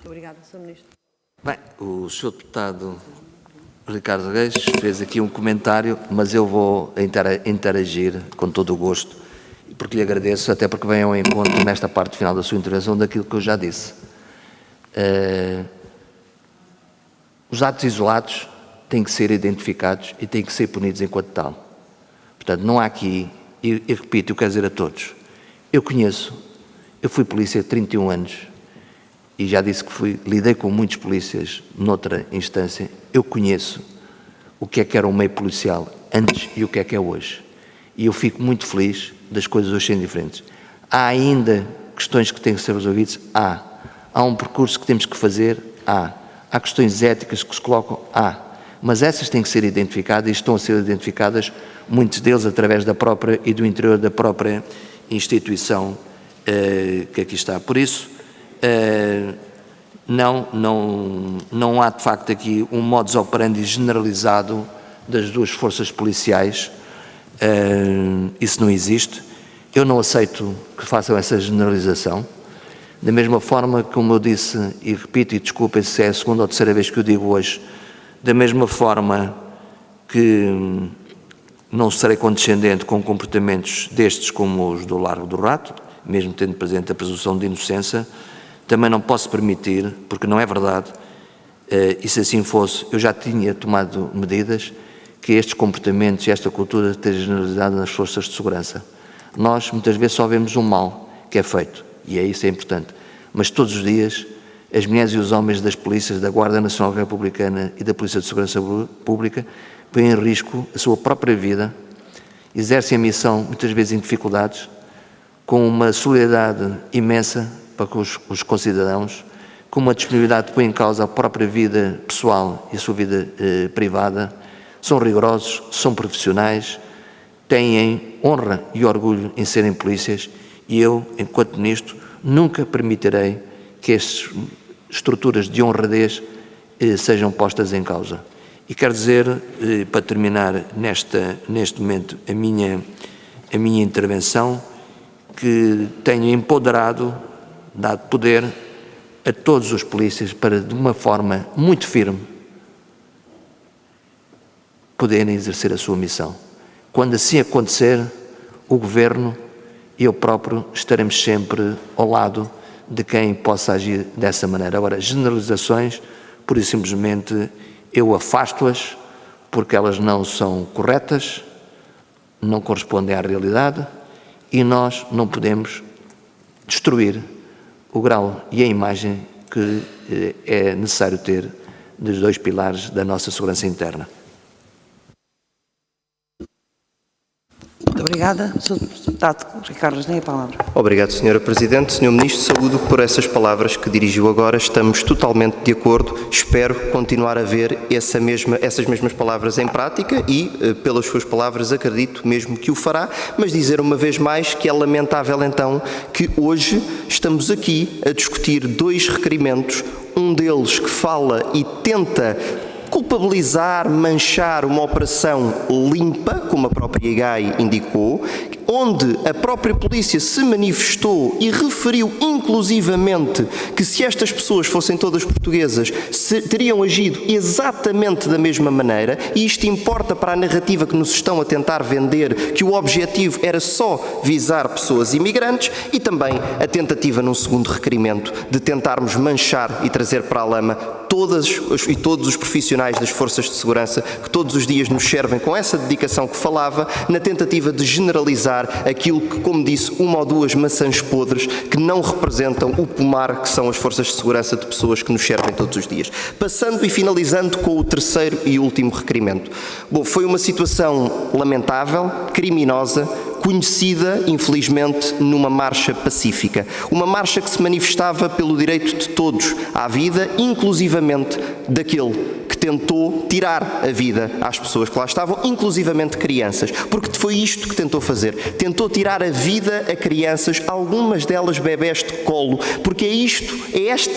Obrigada, Sr. Ministro. Bem, o Sr. Deputado Ricardo Reis fez aqui um comentário, mas eu vou interagir com todo o gosto, porque lhe agradeço, até porque vem ao encontro nesta parte final da sua intervenção daquilo que eu já disse. Os atos isolados têm que ser identificados e têm que ser punidos enquanto tal. Portanto, não há aqui, e repito, eu quero dizer a todos, eu fui polícia há 31 anos, e já disse que lidei com muitos polícias noutra instância, eu conheço o que era um meio policial antes e o que é hoje. E eu fico muito feliz das coisas hoje serem diferentes. Há ainda questões que têm que ser resolvidas? Há um percurso que temos que fazer? Há questões éticas que se colocam? Mas essas têm que ser identificadas e estão a ser identificadas, muitos deles através da própria e do interior da própria instituição que aqui está. Por isso, não há de facto aqui um modus operandi generalizado das duas forças policiais, isso não existe. Eu não aceito que façam essa generalização. Da mesma forma, como eu disse, e repito, e desculpem se é a segunda ou terceira vez que eu digo hoje, da mesma forma que não serei condescendente com comportamentos destes como os do Largo do Rato, mesmo tendo presente a presunção de inocência, também não posso permitir, porque não é verdade, e se assim fosse, eu já tinha tomado medidas, que estes comportamentos e esta cultura esteja generalizada nas forças de segurança. Nós, muitas vezes, só vemos o mal que é feito, e isso é importante, mas todos os dias as mulheres e os homens das polícias, da Guarda Nacional Republicana e da Polícia de Segurança Pública põem em risco a sua própria vida, exercem a missão, muitas vezes em dificuldades, com uma solidariedade imensa para com os concidadãos, com uma disponibilidade que põe em causa a própria vida pessoal e a sua vida privada, são rigorosos, são profissionais, têm honra e orgulho em serem polícias e eu, enquanto ministro, nunca permitirei que estas estruturas de honradez sejam postas em causa. E quero dizer, para terminar neste momento a minha intervenção, que tenho empoderado, dado poder a todos os polícias para, de uma forma muito firme, poderem exercer a sua missão. Quando assim acontecer, o Governo e eu próprio estaremos sempre ao lado de quem possa agir dessa maneira. Agora, generalizações, pura e simplesmente, eu afasto-as porque elas não são corretas, não correspondem à realidade e nós não podemos destruir o grau e a imagem que é necessário ter dos dois pilares da nossa segurança interna. Muito obrigada. Sr. Deputado Ricardo, tem a palavra. Obrigado, Sra. Presidente. Sr. Ministro, saúdo por essas palavras que dirigiu agora. Estamos totalmente de acordo. Espero continuar a ver essas mesmas palavras em prática e, pelas suas palavras, acredito mesmo que o fará, mas dizer uma vez mais que é lamentável, então, que hoje estamos aqui a discutir dois requerimentos, um deles que fala e tenta culpabilizar, manchar uma operação limpa, como a própria IGAI indicou, onde a própria polícia se manifestou e referiu inclusivamente que se estas pessoas fossem todas portuguesas, teriam agido exatamente da mesma maneira, e isto importa para a narrativa que nos estão a tentar vender, que o objetivo era só visar pessoas imigrantes, e também a tentativa num segundo requerimento de tentarmos manchar e trazer para a lama todos os profissionais das forças de segurança que todos os dias nos servem com essa dedicação que falava, na tentativa de generalizar aquilo que, como disse, uma ou duas maçãs podres que não representam o pomar que são as forças de segurança de pessoas que nos servem todos os dias. Passando e finalizando com o terceiro e último requerimento. Bom, foi uma situação lamentável, criminosa, conhecida, infelizmente, numa marcha pacífica. Uma marcha que se manifestava pelo direito de todos à vida, inclusivamente daquele que tentou tirar a vida às pessoas que lá estavam, inclusivamente crianças, porque foi isto que tentou fazer. Tentou tirar a vida a crianças, algumas delas bebés de colo, porque é isto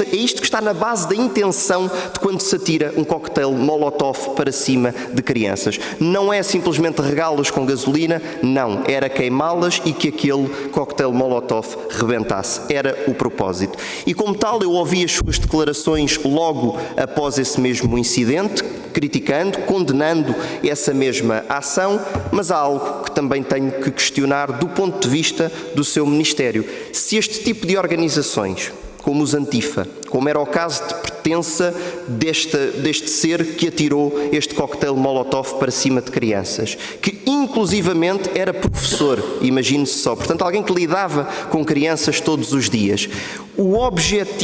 que está na base da intenção de quando se atira um coquetel Molotov para cima de crianças. Não é simplesmente regá-las com gasolina, não, era queimá-las e que aquele coquetel Molotov rebentasse. Era o propósito. E como tal, eu ouvi as suas declarações logo após esse mesmo incidente, criticando, condenando essa mesma ação, mas há algo que também tenho que questionar do ponto de vista do seu Ministério. Se este tipo de organizações, como os Antifa, como era o caso de pertença deste ser que atirou este coquetel Molotov para cima de crianças, que inclusivamente era professor, imagine-se só, portanto alguém que lidava com crianças todos os dias.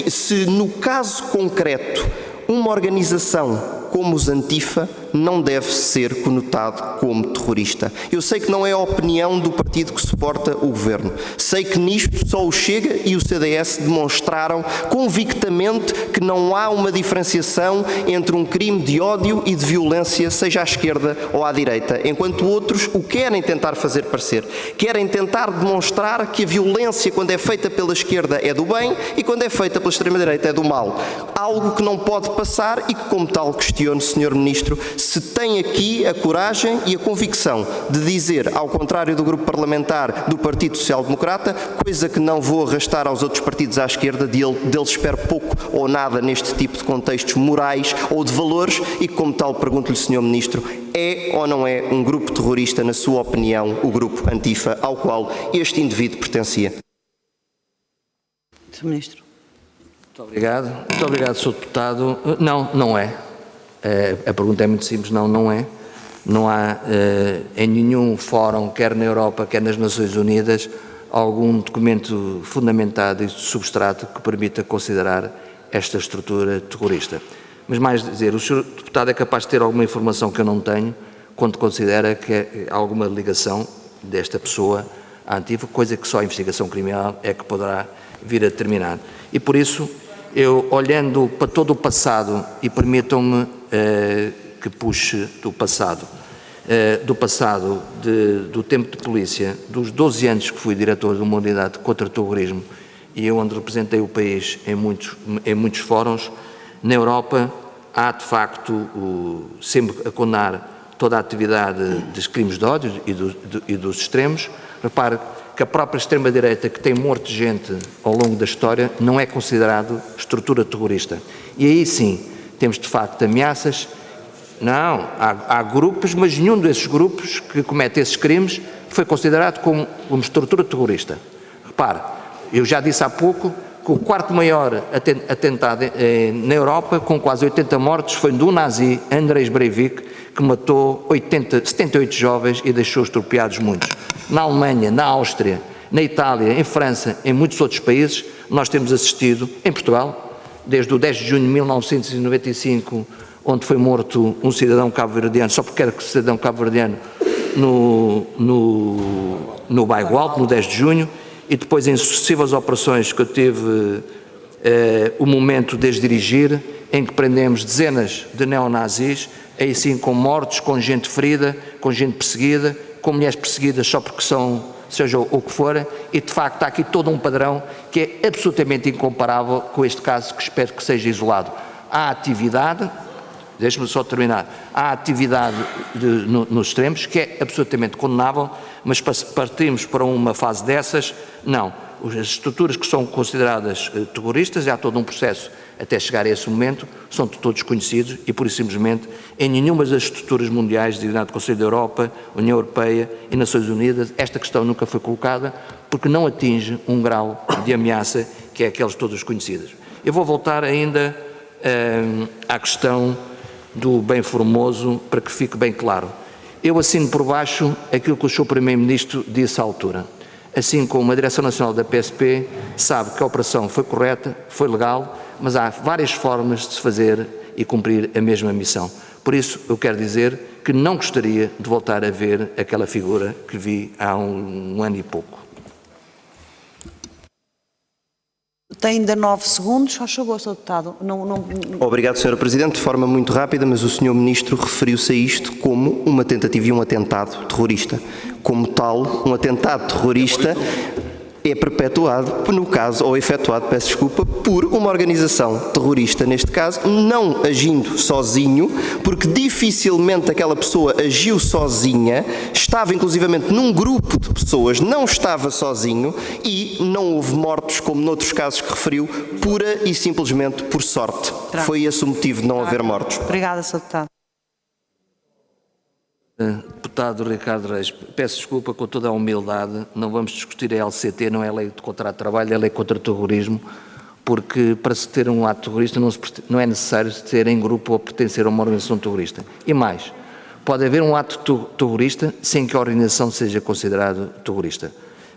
Se no caso concreto uma organização como os Antifa não deve ser conotado como terrorista. Eu sei que não é a opinião do partido que suporta o Governo. Sei que nisto só o Chega e o CDS demonstraram convictamente que não há uma diferenciação entre um crime de ódio e de violência, seja à esquerda ou à direita, enquanto outros o querem tentar fazer parecer. Querem tentar demonstrar que a violência, quando é feita pela esquerda, é do bem e quando é feita pela extrema-direita é do mal. Algo que não pode passar e que, como tal, questiono, Sr. Ministro, se tem aqui a coragem e a convicção de dizer, ao contrário do grupo parlamentar do Partido Social Democrata, coisa que não vou arrastar aos outros partidos à esquerda, deles espero pouco ou nada neste tipo de contextos morais ou de valores, e como tal pergunto-lhe, Sr. Ministro, é ou não é um grupo terrorista, na sua opinião, o grupo Antifa, ao qual este indivíduo pertencia? Sr. Ministro. Muito obrigado, Sr. Deputado. Não, não é. A pergunta é muito simples, não é. Não há em nenhum fórum, quer na Europa, quer nas Nações Unidas, algum documento fundamentado e substrato que permita considerar esta estrutura terrorista. Mas mais dizer, o Sr. Deputado é capaz de ter alguma informação que eu não tenho, quando considera que há alguma ligação desta pessoa à Antifa, coisa que só a investigação criminal é que poderá vir a determinar. E por isso, eu olhando para todo o passado, e permitam-me que puxe do passado do tempo de polícia, dos 12 anos que fui diretor de uma unidade contra o terrorismo, e eu onde representei o país em muitos fóruns, na Europa há de facto sempre a condenar toda a atividade dos crimes de ódio e dos extremos. Repare que a própria extrema-direita, que tem morto gente ao longo da história, não é considerado estrutura terrorista. E aí sim, temos de facto ameaças. Não, há grupos, mas nenhum desses grupos que comete esses crimes foi considerado como estrutura terrorista. Repare, eu já disse há pouco que o quarto maior atentado na Europa, com quase 80 mortos, foi do nazi Andrei Breivik, que matou 78 jovens e deixou estropiados muitos. Na Alemanha, na Áustria, na Itália, em França, em muitos outros países, nós temos assistido, em Portugal, desde o 10 de junho de 1995, onde foi morto um cidadão cabo-verdiano, só porque era cidadão cabo-verdiano, no Bairro Alto, no 10 de junho, e depois em sucessivas operações que eu tive o momento de dirigir, em que prendemos dezenas de neonazis, aí sim com mortos, com gente ferida, com gente perseguida, com mulheres perseguidas só porque são, seja o que for, e de facto há aqui todo um padrão que é absolutamente incomparável com este caso, que espero que seja isolado. Há atividade, deixe-me só terminar, há atividade nos extremos, que é absolutamente condenável, mas partimos para uma fase dessas, não. As estruturas que são consideradas terroristas, há todo um processo até chegar a esse momento, são todos conhecidos e, por isso simplesmente, em nenhuma das estruturas mundiais, designado Conselho da Europa, União Europeia e Nações Unidas, esta questão nunca foi colocada, porque não atinge um grau de ameaça que é aqueles todos conhecidos. Eu vou voltar ainda à questão do bem formoso, para que fique bem claro. Eu assino por baixo aquilo que o Sr. Primeiro-Ministro disse à altura. Assim como a Direção Nacional da PSP sabe que a operação foi correta, foi legal, mas há várias formas de se fazer e cumprir a mesma missão. Por isso, eu quero dizer que não gostaria de voltar a ver aquela figura que vi há um ano e pouco. Tem ainda 9 segundos, só chegou, Sr. Deputado. Obrigado, Sra. Presidente. De forma muito rápida, mas o Sr. Ministro referiu-se a isto como uma tentativa e um atentado terrorista. Como tal, um atentado terrorista é perpetuado, no caso, ou efetuado, peço desculpa, por uma organização terrorista, neste caso, não agindo sozinho, porque dificilmente aquela pessoa agiu sozinha, estava inclusivamente num grupo de pessoas, não estava sozinho e não houve mortos, como noutros casos que referiu, pura e simplesmente por sorte. Foi esse o motivo de não haver mortos. Obrigada, Sr. Deputado. Deputado Ricardo Reis, peço desculpa com toda a humildade, não vamos discutir a LCT, não é a lei de contrato de trabalho, é a lei contra o terrorismo, porque para se ter um ato terrorista não é necessário se ter em grupo ou pertencer a uma organização terrorista. E mais, pode haver um ato terrorista sem que a organização seja considerada terrorista.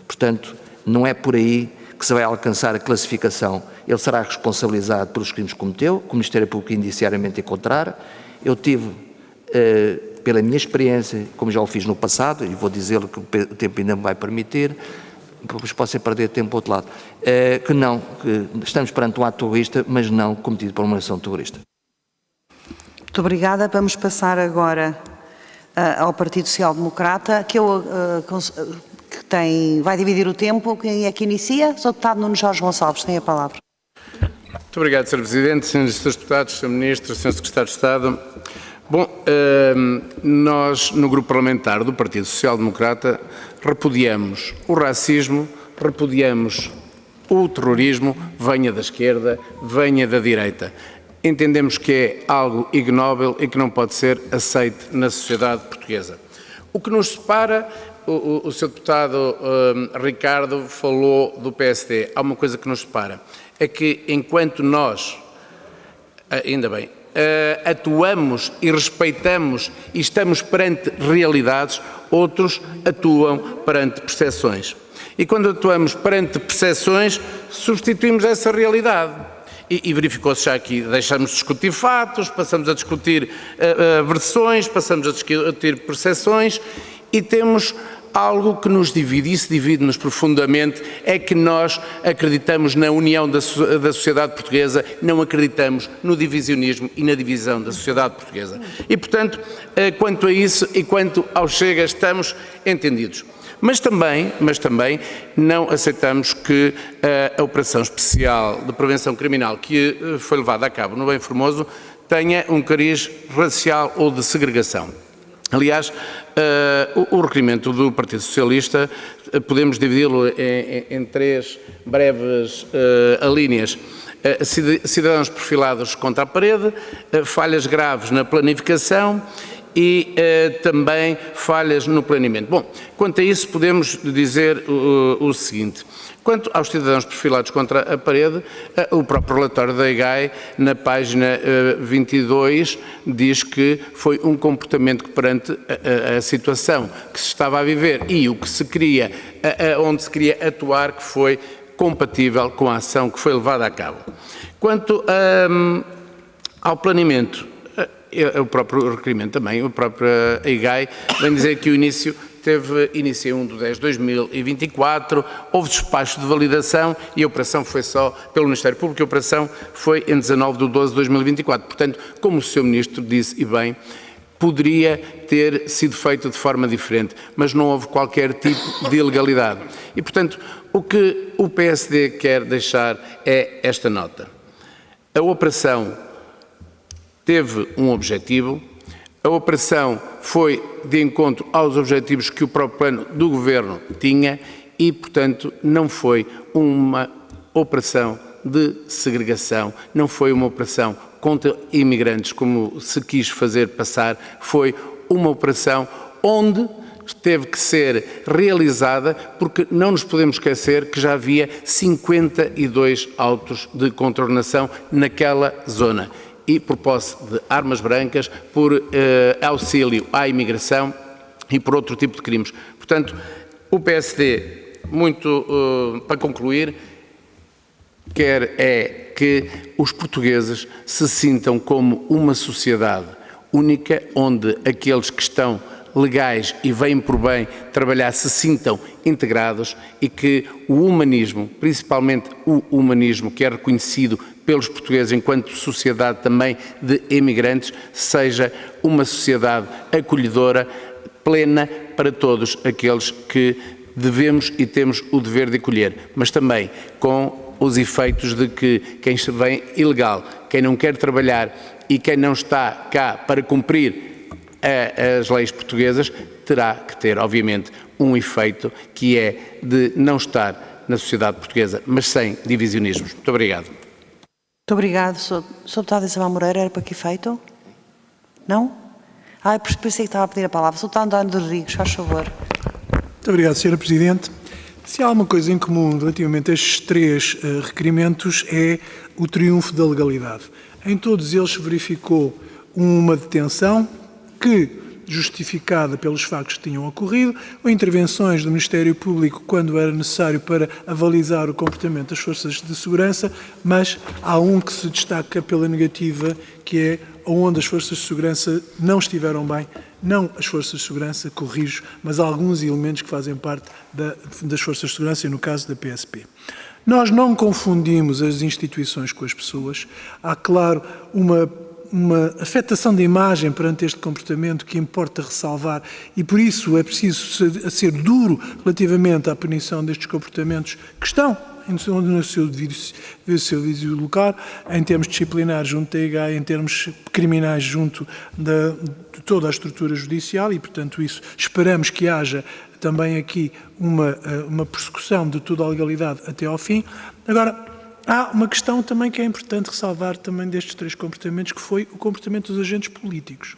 Portanto, não é por aí que se vai alcançar a classificação. Ele será responsabilizado pelos crimes que cometeu, que o Ministério Público indiciariamente encontrar. Eu tive... pela minha experiência, como já o fiz no passado, e vou dizer-lhe que o tempo ainda me vai permitir, pois posso perder tempo para o outro lado, que estamos perante um ato terrorista, mas não cometido por uma organização terrorista. Muito obrigada. Vamos passar agora ao Partido Social Democrata, que vai dividir o tempo. Quem é que inicia? Sr. Deputado Nuno Jorge Gonçalves, tem a palavra. Muito obrigado, Sr. Presidente, Srs. Deputados, Sr. Ministro, Sr. Secretário de Estado. Bom, nós, no Grupo Parlamentar do Partido Social Democrata, repudiamos o racismo, repudiamos o terrorismo, venha da esquerda, venha da direita. Entendemos que é algo ignóbil e que não pode ser aceito na sociedade portuguesa. O que nos separa, o Sr. Deputado Ricardo falou do PSD. Há uma coisa que nos separa, é que enquanto nós, ainda bem, atuamos e respeitamos e estamos perante realidades, outros atuam perante percepções. E quando atuamos perante percepções, substituímos essa realidade. E verificou-se já aqui, deixamos de discutir fatos, passamos a discutir versões, passamos a discutir percepções e temos algo que nos divide, e isso divide-nos profundamente, é que nós acreditamos na união da sociedade portuguesa, não acreditamos no divisionismo e na divisão da sociedade portuguesa. E, portanto, quanto a isso e quanto ao Chega, estamos entendidos. Mas também não aceitamos que a operação especial de prevenção criminal que foi levada a cabo no Bem Formoso tenha um cariz racial ou de segregação. Aliás, o requerimento do Partido Socialista podemos dividi-lo em 3 breves alíneas. Cidadãos perfilados contra a parede, falhas graves na planificação e também falhas no planeamento. Bom, quanto a isso podemos dizer o seguinte. Quanto aos cidadãos perfilados contra a parede, o próprio relatório da EGAI, na página 22, diz que foi um comportamento que perante a situação que se estava a viver e o que se queria, onde se queria atuar, que foi compatível com a ação que foi levada a cabo. Quanto ao planeamento, o próprio requerimento também, o próprio EGAI, vem dizer que o início inicia 1/10/2024, houve despacho de validação e a operação foi só pelo Ministério Público, a operação foi em 19/12/2024. Portanto, como o Sr. Ministro disse, e bem, poderia ter sido feito de forma diferente, mas não houve qualquer tipo de ilegalidade. E, portanto, o que o PSD quer deixar é esta nota. A operação teve um objetivo, a operação foi de encontro aos objetivos que o próprio plano do Governo tinha e, portanto, não foi uma operação de segregação, não foi uma operação contra imigrantes, como se quis fazer passar, foi uma operação onde teve que ser realizada, porque não nos podemos esquecer que já havia 52 autos de contornação naquela zona. E por posse de armas brancas, por auxílio à imigração e por outro tipo de crimes. Portanto, o PSD, para concluir, quer é que os portugueses se sintam como uma sociedade única, onde aqueles que estão legais e vêm por bem trabalhar se sintam integrados e que o humanismo, principalmente o humanismo que é reconhecido pelos portugueses enquanto sociedade também de imigrantes, seja uma sociedade acolhedora, plena para todos aqueles que devemos e temos o dever de acolher, mas também com os efeitos de que quem vem ilegal, quem não quer trabalhar e quem não está cá para cumprir as leis portuguesas, terá que ter, obviamente, um efeito que é de não estar na sociedade portuguesa, mas sem divisionismos. Muito obrigado. Muito obrigado. Sr. Deputado Isabel Moreira, era para que efeito? Não? Pensei que estava a pedir a palavra. Sr. Deputado António Rodrigues, faz favor. Muito obrigado, Sra. Presidente. Se há uma coisa em comum relativamente a estes 3 requerimentos é o triunfo da legalidade. Em todos eles se verificou uma detenção que, justificada pelos factos que tinham ocorrido, ou intervenções do Ministério Público quando era necessário para avalizar o comportamento das forças de segurança, mas há um que se destaca pela negativa, que é onde as forças de segurança não estiveram bem, não as forças de segurança, corrijo, mas alguns elementos que fazem parte das forças de segurança, e no caso da PSP. Nós não confundimos as instituições com as pessoas. Há, claro, uma afetação da imagem perante este comportamento que importa ressalvar e, por isso, é preciso ser duro relativamente à punição destes comportamentos que estão no seu devido lugar, em termos disciplinares junto da EGAI, em termos criminais junto de toda a estrutura judicial e, portanto, isso esperamos que haja também aqui uma persecução de toda a legalidade até ao fim. Agora, há uma questão também que é importante ressalvar também destes 3 comportamentos, que foi o comportamento dos agentes políticos.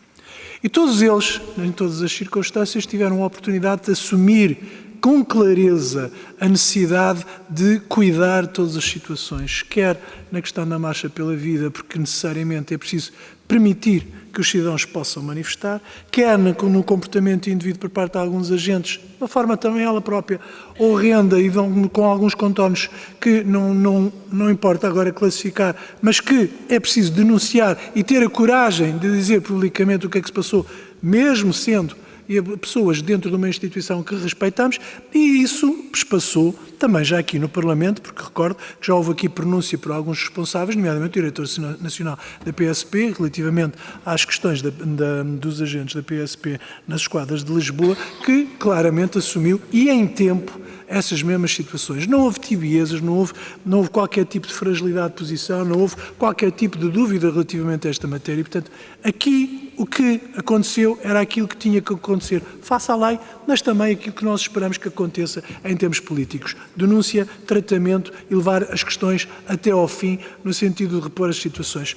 E todos eles, em todas as circunstâncias, tiveram a oportunidade de assumir com clareza a necessidade de cuidar de todas as situações, quer na questão da marcha pela vida, porque necessariamente é preciso permitir que os cidadãos possam manifestar, quer no comportamento indevido por parte de alguns agentes, de uma forma também ela própria horrenda e com alguns contornos que não importa agora classificar, mas que é preciso denunciar e ter a coragem de dizer publicamente o que é que se passou, mesmo sendo pessoas dentro de uma instituição que respeitamos, e isso passou também já aqui no Parlamento, porque recordo que já houve aqui pronúncia por alguns responsáveis, nomeadamente o diretor nacional da PSP, relativamente às questões dos agentes da PSP nas esquadras de Lisboa, que claramente assumiu, e em tempo, essas mesmas situações. Não houve tibiezas, não houve qualquer tipo de fragilidade de posição, não houve qualquer tipo de dúvida relativamente a esta matéria. E, portanto, aqui o que aconteceu era aquilo que tinha que acontecer face à lei, mas também aquilo que nós esperamos que aconteça em termos políticos. Denúncia, tratamento e levar as questões até ao fim, no sentido de repor as situações.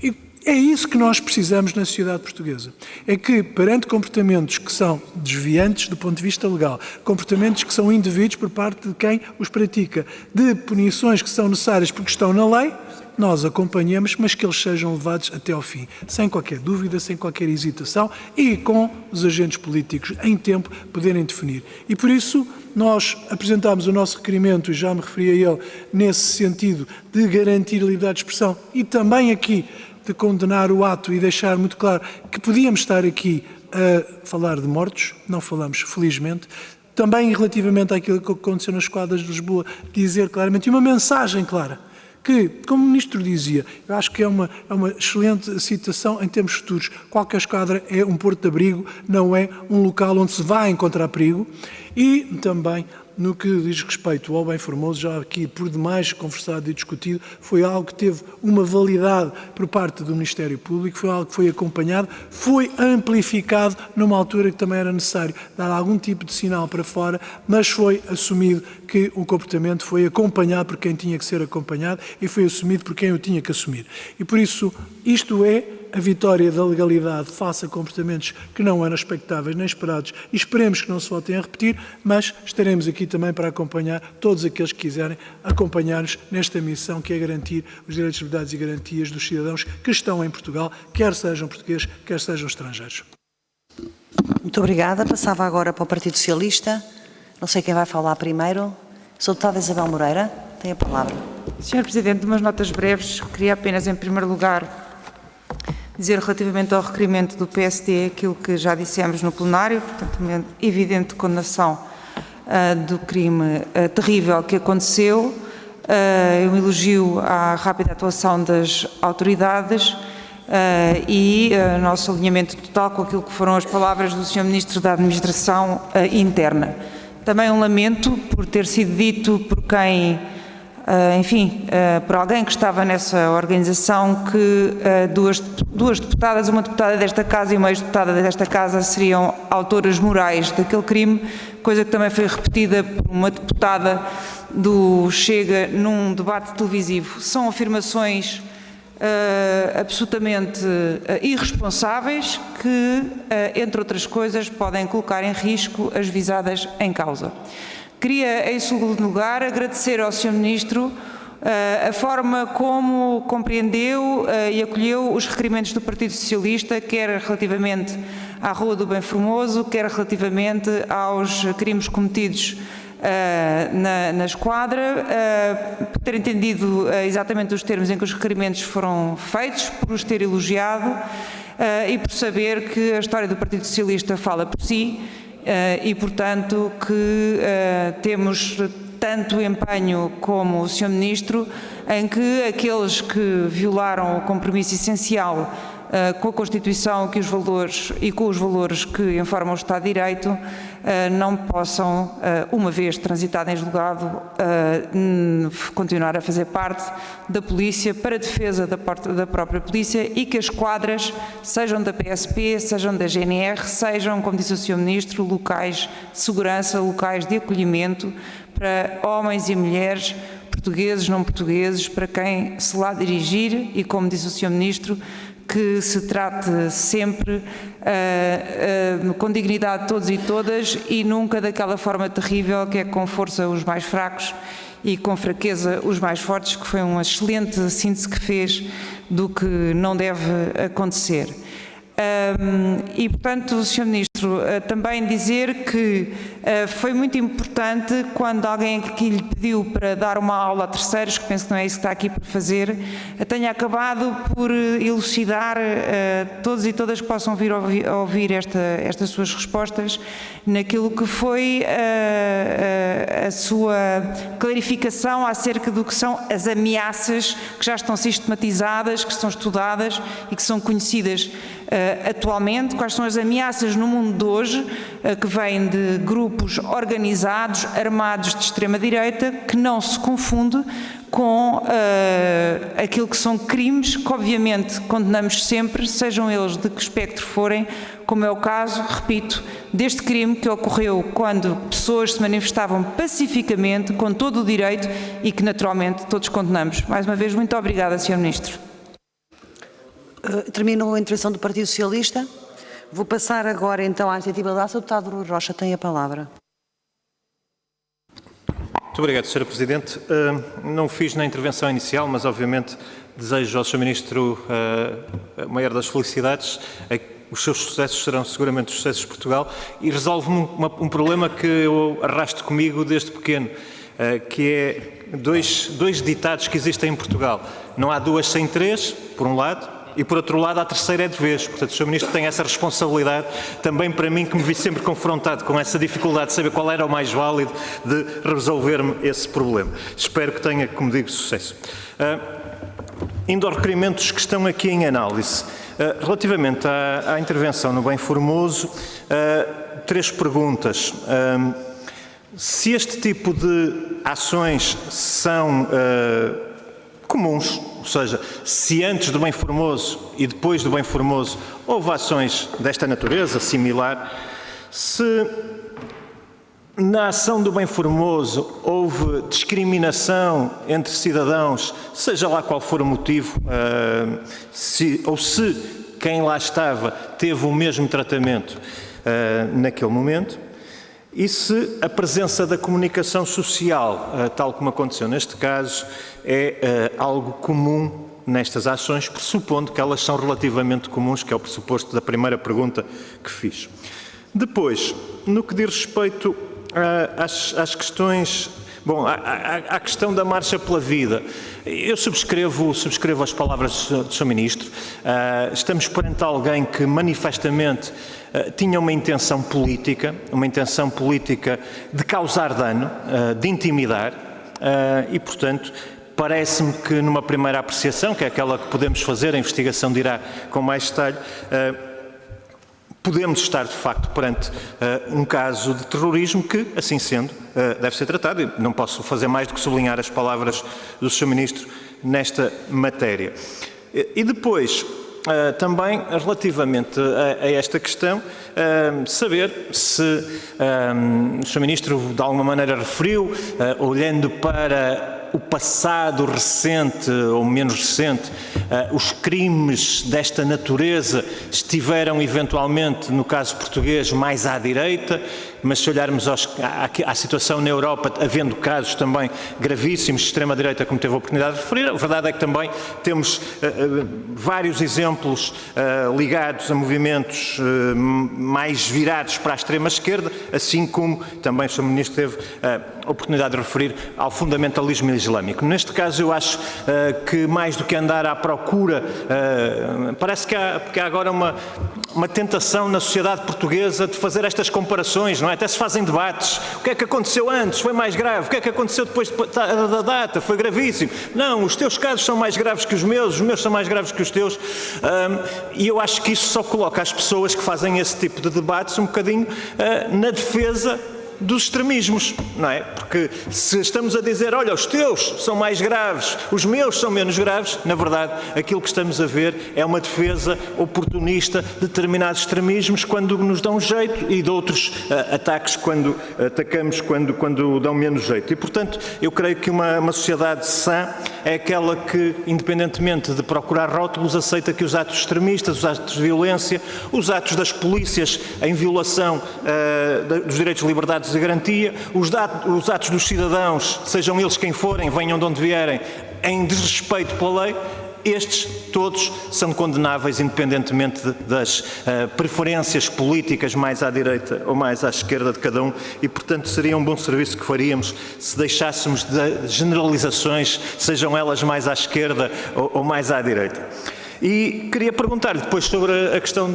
E é isso que nós precisamos na sociedade portuguesa. É que, perante comportamentos que são desviantes do ponto de vista legal, comportamentos que são indevidos por parte de quem os pratica, de punições que são necessárias porque estão na lei, nós acompanhamos, mas que eles sejam levados até ao fim, sem qualquer dúvida, sem qualquer hesitação e com os agentes políticos em tempo poderem definir. E por isso nós apresentámos o nosso requerimento, e já me referi a ele, nesse sentido de garantir a liberdade de expressão e também aqui de condenar o ato e deixar muito claro que podíamos estar aqui a falar de mortos, não falamos, felizmente. Também relativamente àquilo que aconteceu nas esquadras de Lisboa, dizer claramente, e uma mensagem clara, que, como o Ministro dizia, eu acho que é uma excelente citação em termos futuros, qualquer esquadra é um porto de abrigo, não é um local onde se vai encontrar perigo, e também no que diz respeito ao bem formoso, já aqui por demais conversado e discutido, foi algo que teve uma validade por parte do Ministério Público, foi algo que foi acompanhado, foi amplificado numa altura que também era necessário dar algum tipo de sinal para fora, mas foi assumido que o comportamento foi acompanhado por quem tinha que ser acompanhado e foi assumido por quem o tinha que assumir. E por isso, isto é a vitória da legalidade face a comportamentos que não eram expectáveis nem esperados e esperemos que não se voltem a repetir, mas estaremos aqui também para acompanhar todos aqueles que quiserem acompanhar-nos nesta missão que é garantir os direitos, liberdades e garantias dos cidadãos que estão em Portugal, quer sejam portugueses, quer sejam estrangeiros. Muito obrigada. Passava agora para o Partido Socialista. Não sei quem vai falar primeiro. Sou deputada Isabel Moreira. Tem a palavra. Sr. Presidente, umas notas breves. Queria apenas, em primeiro lugar, dizer relativamente ao requerimento do PSD aquilo que já dissemos no plenário, portanto, uma evidente condenação do crime terrível que aconteceu. Eu elogio a rápida atuação das autoridades e nosso alinhamento total com aquilo que foram as palavras do Sr. Ministro da Administração Interna. Também um lamento por ter sido dito por quem, enfim, por alguém que estava nessa organização, que duas deputadas, uma deputada desta casa e uma ex-deputada desta casa, seriam autoras morais daquele crime, coisa que também foi repetida por uma deputada do Chega num debate televisivo. São afirmações absolutamente irresponsáveis que, entre outras coisas, podem colocar em risco as visadas em causa. Queria, em segundo lugar, agradecer ao Sr. Ministro a forma como compreendeu e acolheu os requerimentos do Partido Socialista, quer relativamente à Rua do Bem Formoso, quer relativamente aos crimes cometidos na esquadra, por ter entendido exatamente os termos em que os requerimentos foram feitos, por os ter elogiado e por saber que a história do Partido Socialista fala por si e, portanto, que temos tanto empenho como o Sr. Ministro, em que aqueles que violaram o compromisso essencial com a Constituição e com os valores que informam o Estado de Direito, não possam, uma vez transitado em julgado, continuar a fazer parte da Polícia para a defesa da própria Polícia, e que as quadras, sejam da PSP, sejam da GNR, sejam, como disse o Sr. Ministro, locais de segurança, locais de acolhimento para homens e mulheres, portugueses, não portugueses, para quem se lá dirigir, e, como disse o Sr. Ministro, que se trate sempre com dignidade de todos e todas, e nunca daquela forma terrível que é com força os mais fracos e com fraqueza os mais fortes, que foi uma excelente síntese que fez do que não deve acontecer. E, portanto, Sr. Ministro, também dizer que foi muito importante quando alguém aqui lhe pediu para dar uma aula a terceiros, que penso que não é isso que está aqui para fazer, tenha acabado por elucidar todos e todas que possam vir a ouvir estas suas respostas naquilo que foi a sua clarificação acerca do que são as ameaças que já estão sistematizadas, que estão estudadas e que são conhecidas atualmente, quais são as ameaças no mundo de hoje, que vêm de grupos organizados, armados de extrema-direita, que não se confunde com aquilo que são crimes que obviamente condenamos sempre, sejam eles de que espectro forem, como é o caso, repito, deste crime que ocorreu quando pessoas se manifestavam pacificamente, com todo o direito, e que naturalmente todos condenamos. Mais uma vez, muito obrigada, Sr. Ministro. Terminou a intervenção do Partido Socialista. Vou passar agora então à iniciativa da Ação. O deputado Rui Rocha tem a palavra. Muito obrigado, Sra. Presidente. Não fiz na intervenção inicial, mas obviamente desejo ao Sr. Ministro a maior das felicidades. Os seus sucessos serão seguramente os sucessos de Portugal, e resolve-me um problema que eu arrasto comigo desde pequeno, que é dois ditados que existem em Portugal. Não há duas sem três, por um lado, e, por outro lado, a terceira é de vez. Portanto, o Sr. Ministro tem essa responsabilidade também para mim, que me vi sempre confrontado com essa dificuldade de saber qual era o mais válido de resolver-me esse problema. Espero que tenha, como digo, sucesso. Indo aos requerimentos que estão aqui em análise, relativamente à intervenção no Bem Formoso, 3 perguntas. Se este tipo de ações são comuns, ou seja, se antes do Bem Formoso e depois do Bem Formoso houve ações desta natureza, similar, se na ação do Bem Formoso houve discriminação entre cidadãos, seja lá qual for o motivo, se quem lá estava teve o mesmo tratamento naquele momento, e se a presença da comunicação social, tal como aconteceu neste caso, é algo comum nestas ações, pressupondo que elas são relativamente comuns, que é o pressuposto da primeira pergunta que fiz. Depois, no que diz respeito às questões... Bom, à questão da marcha pela vida, eu subscrevo as palavras do Sr. Ministro. Estamos perante alguém que manifestamente tinha uma intenção política de causar dano, de intimidar, e, portanto, parece-me que numa primeira apreciação, que é aquela que podemos fazer, a investigação dirá com mais detalhe, podemos estar, de facto, perante um caso de terrorismo que, assim sendo, deve ser tratado, e não posso fazer mais do que sublinhar as palavras do Sr. Ministro nesta matéria. E depois, também, relativamente a esta questão, saber se o Sr. Ministro, de alguma maneira, referiu, olhando para o passado recente ou menos recente, os crimes desta natureza estiveram eventualmente, no caso português, mais à direita, mas se olharmos à situação na Europa, havendo casos também gravíssimos de extrema-direita, como teve a oportunidade de referir, a verdade é que também temos vários exemplos ligados a movimentos mais virados para a extrema-esquerda, assim como também o Sr. Ministro teve a oportunidade de referir ao fundamentalismo islâmico. Neste caso, eu acho que, mais do que andar à procura, parece que há agora uma tentação na sociedade portuguesa de fazer estas comparações, não é? é? Até se fazem debates. O que é que aconteceu antes? Foi mais grave. O que é que aconteceu depois da data? Foi gravíssimo. Não, os teus casos são mais graves que os meus são mais graves que os teus. E eu acho que isso só coloca as pessoas que fazem esse tipo de debates um bocadinho na defesa dos extremismos, não é? Porque se estamos a dizer, olha, os teus são mais graves, os meus são menos graves, na verdade, aquilo que estamos a ver é uma defesa oportunista de determinados extremismos quando nos dão jeito e de outros ataques quando atacamos, quando dão menos jeito. E, portanto, eu creio que uma sociedade sã é aquela que, independentemente de procurar rótulos, aceita que os atos extremistas, os atos de violência, os atos das polícias em violação dos direitos, liberdades e garantia, os atos dos cidadãos, sejam eles quem forem, venham de onde vierem, em desrespeito pela lei, estes todos são condenáveis independentemente das preferências políticas mais à direita ou mais à esquerda de cada um e, portanto, seria um bom serviço que faríamos se deixássemos de generalizações, sejam elas mais à esquerda ou mais à direita. E queria perguntar-lhe depois sobre a questão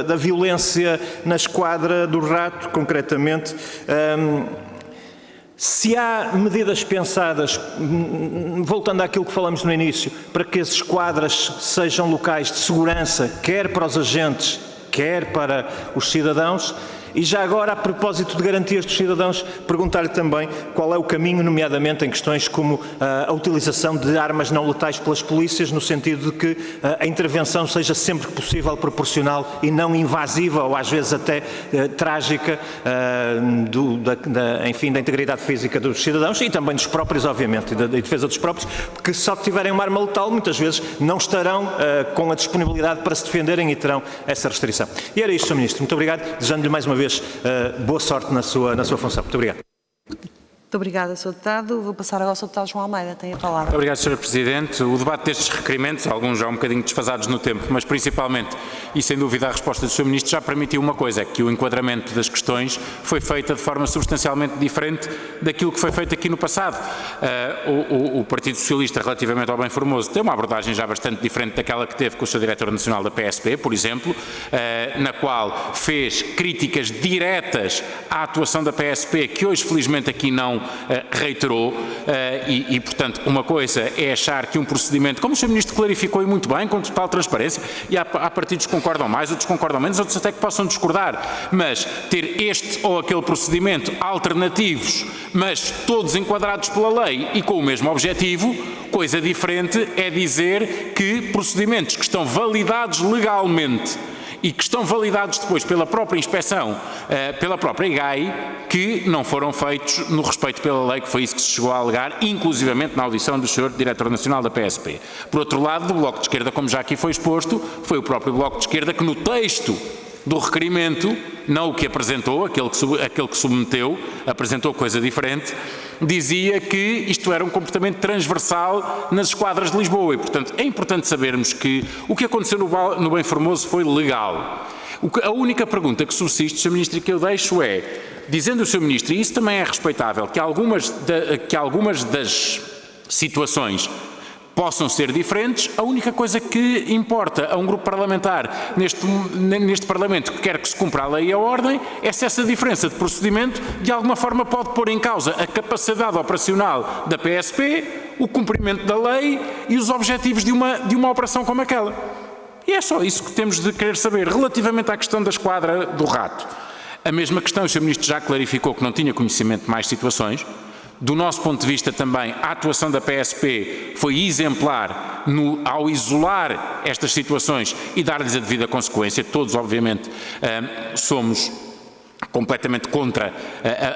da violência na esquadra do Rato, concretamente, se há medidas pensadas, voltando àquilo que falamos no início, para que as esquadras sejam locais de segurança, quer para os agentes, quer para os cidadãos. E já agora, a propósito de garantias dos cidadãos, perguntar-lhe também qual é o caminho, nomeadamente em questões como a utilização de armas não letais pelas polícias, no sentido de que a intervenção seja sempre que possível proporcional e não invasiva ou às vezes até trágica, enfim, da integridade física dos cidadãos e também dos próprios, obviamente, e da defesa dos próprios, porque só que tiverem uma arma letal, muitas vezes não estarão com a disponibilidade para se defenderem e terão essa restrição. E era isto, Sr. Ministro. Muito obrigado. Desejando-lhe mais uma vez boa sorte na sua função. Muito obrigado. Muito obrigada, Sr. Deputado. Vou passar agora ao Sr. Deputado João Almeida. Tem a palavra. Muito obrigado, Sr. Presidente. O debate destes requerimentos, alguns já um bocadinho desfasados no tempo, mas principalmente, e sem dúvida a resposta do Sr. Ministro já permitiu uma coisa, é que o enquadramento das questões foi feita de forma substancialmente diferente daquilo que foi feito aqui no passado. O Partido Socialista, relativamente ao Bem Formoso, tem uma abordagem já bastante diferente daquela que teve com o Sr. Diretor Nacional da PSP, por exemplo, na qual fez críticas diretas à atuação da PSP, que hoje felizmente aqui não reiterou, e portanto uma coisa é achar que um procedimento, como o Sr. Ministro clarificou e muito bem, com total transparência, e há partidos que concordam mais, outros concordam menos, outros até que possam discordar, mas ter este ou aquele procedimento alternativos, mas todos enquadrados pela lei e com o mesmo objetivo, coisa diferente é dizer que procedimentos que estão validados legalmente e que estão validados depois pela própria inspeção, pela própria IGAI, que não foram feitos no respeito pela lei, que foi isso que se chegou a alegar, inclusivamente na audição do Sr. Diretor Nacional da PSP. Por outro lado, do Bloco de Esquerda, como já aqui foi exposto, foi o próprio Bloco de Esquerda que no texto do requerimento, não o que apresentou, aquele que submeteu, apresentou coisa diferente, dizia que isto era um comportamento transversal nas esquadras de Lisboa e, portanto, é importante sabermos que o que aconteceu no Bem Formoso foi legal. A única pergunta que subsiste, Sr. Ministro, e que eu deixo é, dizendo o Sr. Ministro, e isso também é respeitável, que algumas das situações possam ser diferentes, a única coisa que importa a um grupo parlamentar neste Parlamento que quer que se cumpra a lei e a ordem é se essa diferença de procedimento de alguma forma pode pôr em causa a capacidade operacional da PSP, o cumprimento da lei e os objetivos de uma operação como aquela. E é só isso que temos de querer saber. Relativamente à questão da esquadra do Rato, a mesma questão, o Sr. Ministro já clarificou que não tinha conhecimento de mais situações. Do nosso ponto de vista também, a atuação da PSP foi exemplar ao isolar estas situações e dar-lhes a devida consequência. Todos, obviamente, somos completamente contra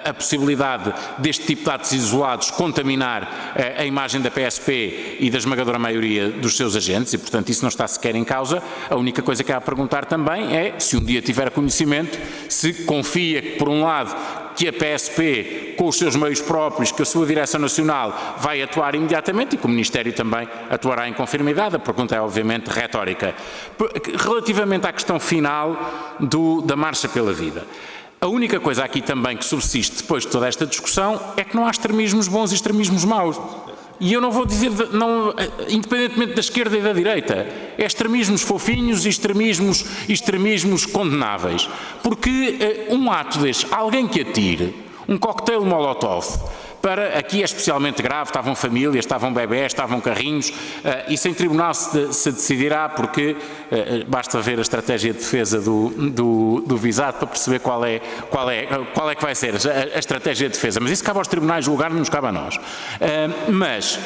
a possibilidade deste tipo de atos isolados contaminar a imagem da PSP e da esmagadora maioria dos seus agentes e, portanto, isso não está sequer em causa. A única coisa que há a perguntar também é, se um dia tiver conhecimento, se confia que, por um lado, que a PSP, com os seus meios próprios, que a sua Direção Nacional vai atuar imediatamente e que o Ministério também atuará em conformidade. A pergunta é, obviamente, retórica. Relativamente à questão final da Marcha pela Vida, a única coisa aqui também que subsiste depois de toda esta discussão é que não há extremismos bons e extremismos maus. E eu não vou dizer, independentemente da esquerda e da direita, é extremismos fofinhos e extremismos condenáveis. Porque um ato deste, alguém que atire um coquetel molotov, aqui é especialmente grave, estavam famílias, estavam bebés, estavam carrinhos, isso em tribunal se decidirá, porque basta ver a estratégia de defesa do visado para perceber qual é que vai ser a estratégia de defesa. Mas isso cabe aos tribunais julgar, não nos cabe a nós. Mas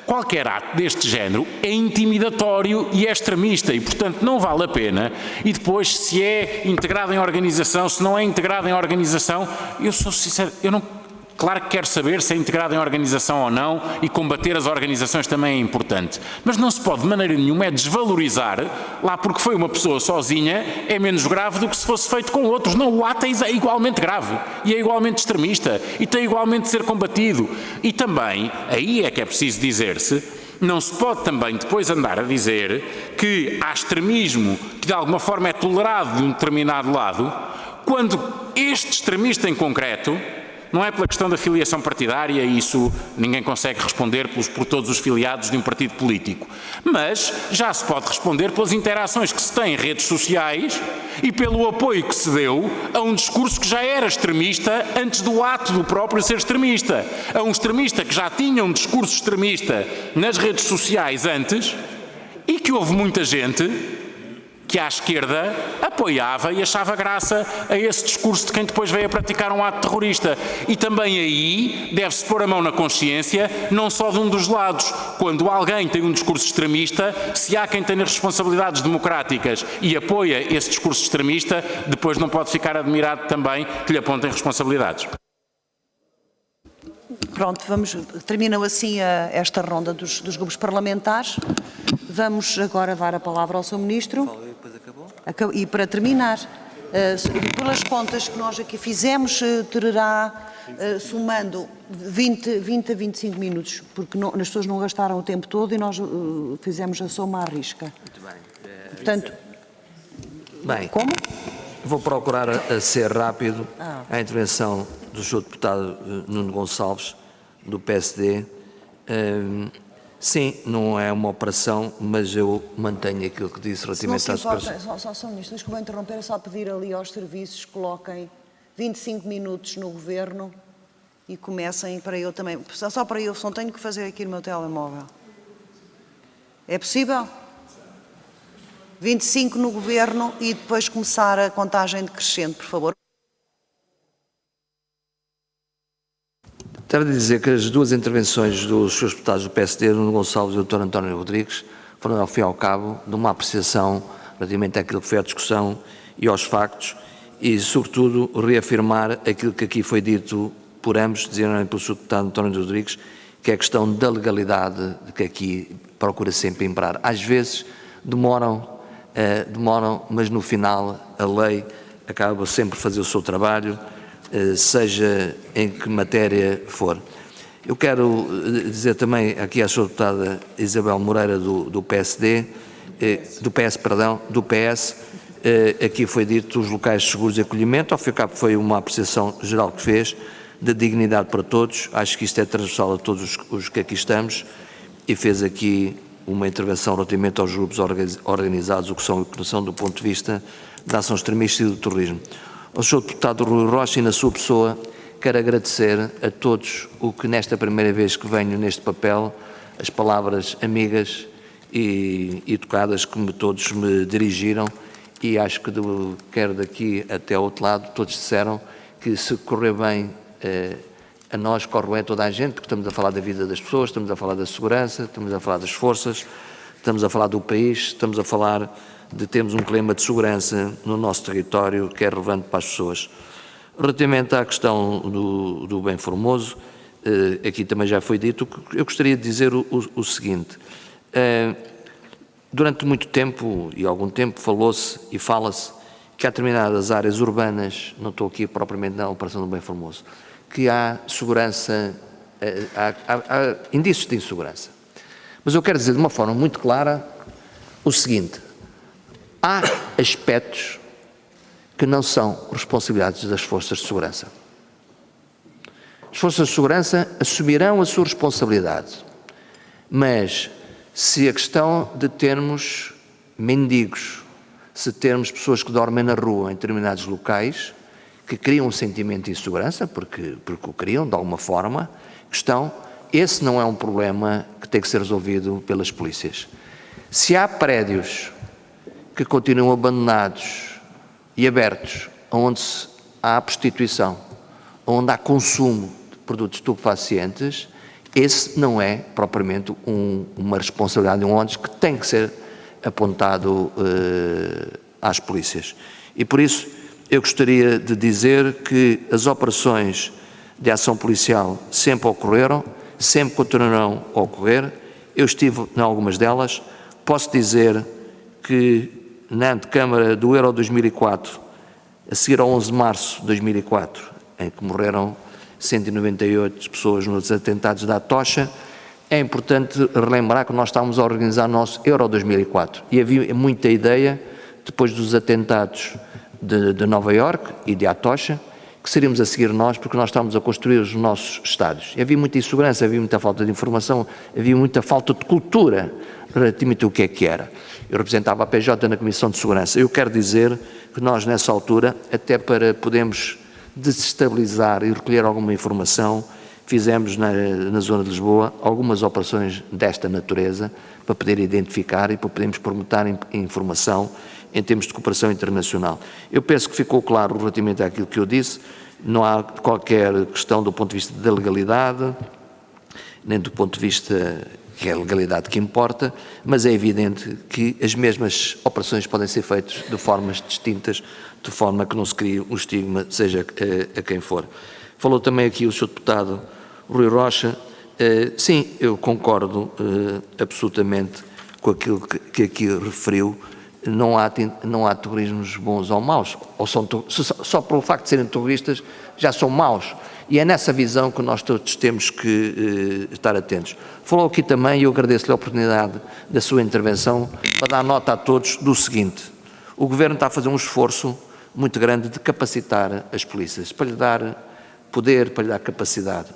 qualquer ato deste género é intimidatório e é extremista e, portanto, não vale a pena. E depois, se é integrado em organização, se não é integrado em organização, eu sou sincero, eu não... Claro que quero saber se é integrado em organização ou não, e combater as organizações também é importante. Mas não se pode de maneira nenhuma desvalorizar, lá porque foi uma pessoa sozinha, é menos grave do que se fosse feito com outros. Não, o ato é igualmente grave, e é igualmente extremista, e tem igualmente de ser combatido. E também, aí é que é preciso dizer-se, não se pode também depois andar a dizer que há extremismo que de alguma forma é tolerado de um determinado lado, quando este extremista em concreto, não é pela questão da filiação partidária, isso ninguém consegue responder por todos os filiados de um partido político, mas já se pode responder pelas interações que se tem em redes sociais e pelo apoio que se deu a um discurso que já era extremista antes do ato do próprio ser extremista, a um extremista que já tinha um discurso extremista nas redes sociais antes e que houve muita gente que à esquerda apoiava e achava graça a esse discurso de quem depois veio a praticar um ato terrorista. E também aí deve-se pôr a mão na consciência, não só de um dos lados. Quando alguém tem um discurso extremista, se há quem tenha responsabilidades democráticas e apoia esse discurso extremista, depois não pode ficar admirado também que lhe apontem responsabilidades. Pronto, terminam assim esta ronda dos grupos parlamentares. Vamos agora dar a palavra ao Sr. Ministro. E para terminar, pelas contas que nós aqui fizemos, terá, somando 20 a 25 minutos, porque as pessoas não gastaram o tempo todo e nós fizemos a soma à risca. Muito bem. Portanto, bem, como? Vou procurar ser rápido à intervenção do Sr. Deputado Nuno Gonçalves, do PSD. Sim, não é uma operação, mas eu mantenho aquilo que disse relativamente às operações. Só, Ministro, desculpa interromper, é só pedir ali aos serviços que coloquem 25 minutos no Governo e comecem para eu também, só para eu, só tenho que fazer aqui no meu telemóvel. É possível? 25 no Governo e depois começar a contagem decrescente, por favor. Devo dizer que as duas intervenções dos Srs. Deputados do PSD, Nuno Gonçalves e o Dr. António Rodrigues, foram ao fim e ao cabo de uma apreciação relativamente àquilo que foi a discussão e aos factos e, sobretudo, reafirmar aquilo que aqui foi dito por ambos, designadamente pelo Sr. Deputado António Rodrigues, que é a questão da legalidade que aqui procura sempre imperar. Às vezes demoram, mas no final a lei acaba sempre por fazer o seu trabalho, seja em que matéria for. Eu quero dizer também aqui à Sra. Deputada Isabel Moreira do PSD, do PS, aqui foi dito os locais seguros de acolhimento, ao fim e ao cabo foi uma apreciação geral que fez, da dignidade para todos, acho que isto é transversal a todos os que aqui estamos, e fez aqui uma intervenção relativamente aos grupos organizados, o que são do ponto de vista da ação extremista e do terrorismo. Ao Sr. Deputado Rui Rocha e na sua pessoa, quero agradecer a todos o que nesta primeira vez que venho neste papel, as palavras amigas e educadas que todos me dirigiram e acho que quer daqui até ao outro lado, todos disseram que se correr bem a nós, corre bem a toda a gente, porque estamos a falar da vida das pessoas, estamos a falar da segurança, estamos a falar das forças, estamos a falar do país, estamos a falar de termos um clima de segurança no nosso território que é relevante para as pessoas. Relativamente à questão do bem formoso, aqui também já foi dito, eu gostaria de dizer o seguinte, durante muito tempo e algum tempo falou-se e fala-se que há determinadas áreas urbanas, não estou aqui propriamente na operação do bem formoso, que há segurança, há indícios de insegurança. Mas eu quero dizer de uma forma muito clara o seguinte, há aspectos que não são responsabilidades das forças de segurança. As forças de segurança assumirão a sua responsabilidade Mas se a questão de termos mendigos, se termos pessoas que dormem na rua em determinados locais, que criam um sentimento de insegurança, porque o criam de alguma forma, esse não é um problema que tem que ser resolvido pelas polícias. Se há prédios que continuam abandonados e abertos, onde há prostituição, onde há consumo de produtos estupefacientes, esse não é propriamente uma responsabilidade de um ONS que tem que ser apontado às polícias. E por isso eu gostaria de dizer que as operações de ação policial sempre ocorreram, sempre continuarão a ocorrer. Eu estive em algumas delas. Posso dizer que na antecâmara do Euro 2004, a seguir ao 11 de março de 2004, em que morreram 198 pessoas nos atentados da Atocha, é importante relembrar que nós estávamos a organizar o nosso Euro 2004 e havia muita ideia, depois dos atentados de Nova Iorque e de Atocha, que seríamos a seguir nós, porque nós estávamos a construir os nossos estádios. E havia muita insegurança, havia muita falta de informação, havia muita falta de cultura relativamente ao que é que era. Eu representava a PJ na Comissão de Segurança. Eu quero dizer que nós, nessa altura, até para podermos desestabilizar e recolher alguma informação, fizemos na zona de Lisboa algumas operações desta natureza para poder identificar e para podermos promotar informação em termos de cooperação internacional. Eu penso que ficou claro relativamente àquilo que eu disse, não há qualquer questão do ponto de vista da legalidade, nem do ponto de vista que é a legalidade que importa, mas é evidente que as mesmas operações podem ser feitas de formas distintas, de forma que não se crie um estigma, seja a quem for. Falou também aqui o Sr. Deputado Rui Rocha. Sim, eu concordo absolutamente com aquilo que aqui referiu. Não há terrorismos bons ou maus, ou só pelo facto de serem terroristas já são maus, e é nessa visão que nós todos temos que estar atentos. Falou aqui também, e eu agradeço-lhe a oportunidade da sua intervenção, para dar nota a todos do seguinte: o Governo está a fazer um esforço muito grande de capacitar as polícias, para lhe dar poder, para lhe dar capacidade,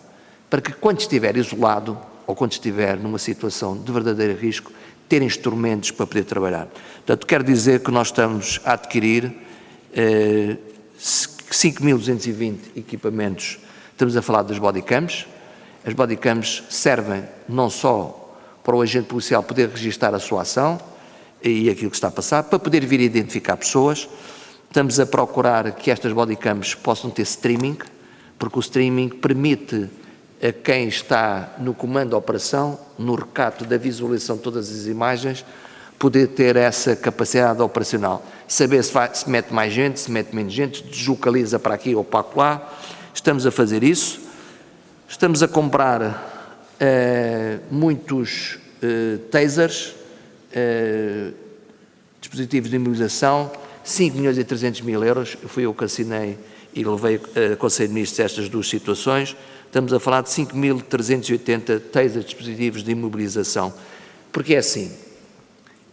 para que quando estiver isolado, ou quando estiver numa situação de verdadeiro risco, ter instrumentos para poder trabalhar. Portanto, quero dizer que nós estamos a adquirir 5.220 equipamentos. Estamos a falar das bodycams. As bodycams servem não só para o agente policial poder registar a sua ação e aquilo que está a passar, para poder vir identificar pessoas. Estamos a procurar que estas bodycams possam ter streaming, porque o streaming permite a quem está no comando da operação, no recato da visualização de todas as imagens, poder ter essa capacidade operacional. Saber se mete mais gente, se mete menos gente, deslocaliza para aqui ou para lá. Estamos a fazer isso. Estamos a comprar muitos tasers, dispositivos de imobilização, 5.300.000 euros. Fui eu que assinei e levei ao Conselho de Ministros estas duas situações. Estamos a falar de 5.380 tasers, dispositivos de imobilização. Porque é assim,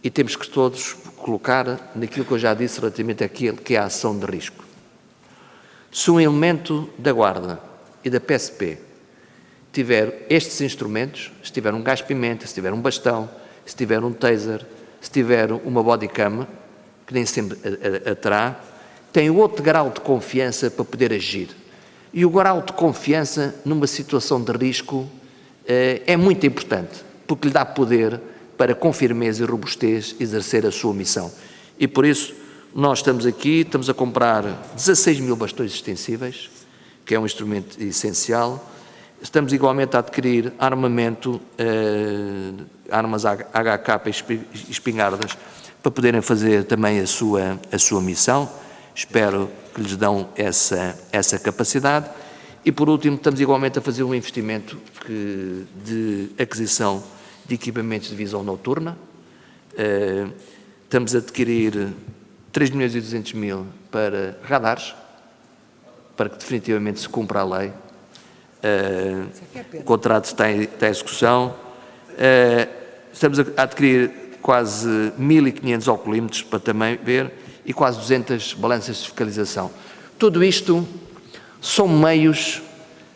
e temos que todos colocar naquilo que eu já disse relativamente àquilo que é a ação de risco. Se um elemento da Guarda e da PSP tiver estes instrumentos, se tiver um gás-pimenta, se tiver um bastão, se tiver um taser, se tiver uma bodycam, que nem sempre a terá, tem outro grau de confiança para poder agir. E o grau de confiança numa situação de risco é muito importante, porque lhe dá poder para, com firmeza e robustez, exercer a sua missão. E por isso, nós estamos aqui, estamos a comprar 16.000 bastões extensíveis, que é um instrumento essencial. Estamos igualmente a adquirir armamento, armas HK e espingardas, para poderem fazer também a sua missão. Espero que lhes dão essa capacidade. E, por último, estamos igualmente a fazer um investimento de aquisição de equipamentos de visão noturna. Estamos a adquirir 3.200.000 para radares, para que definitivamente se cumpra a lei. O contrato está em execução. Estamos a adquirir quase 1.500 oculímetros para também ver, e quase 200 balanças de fiscalização. Tudo isto são meios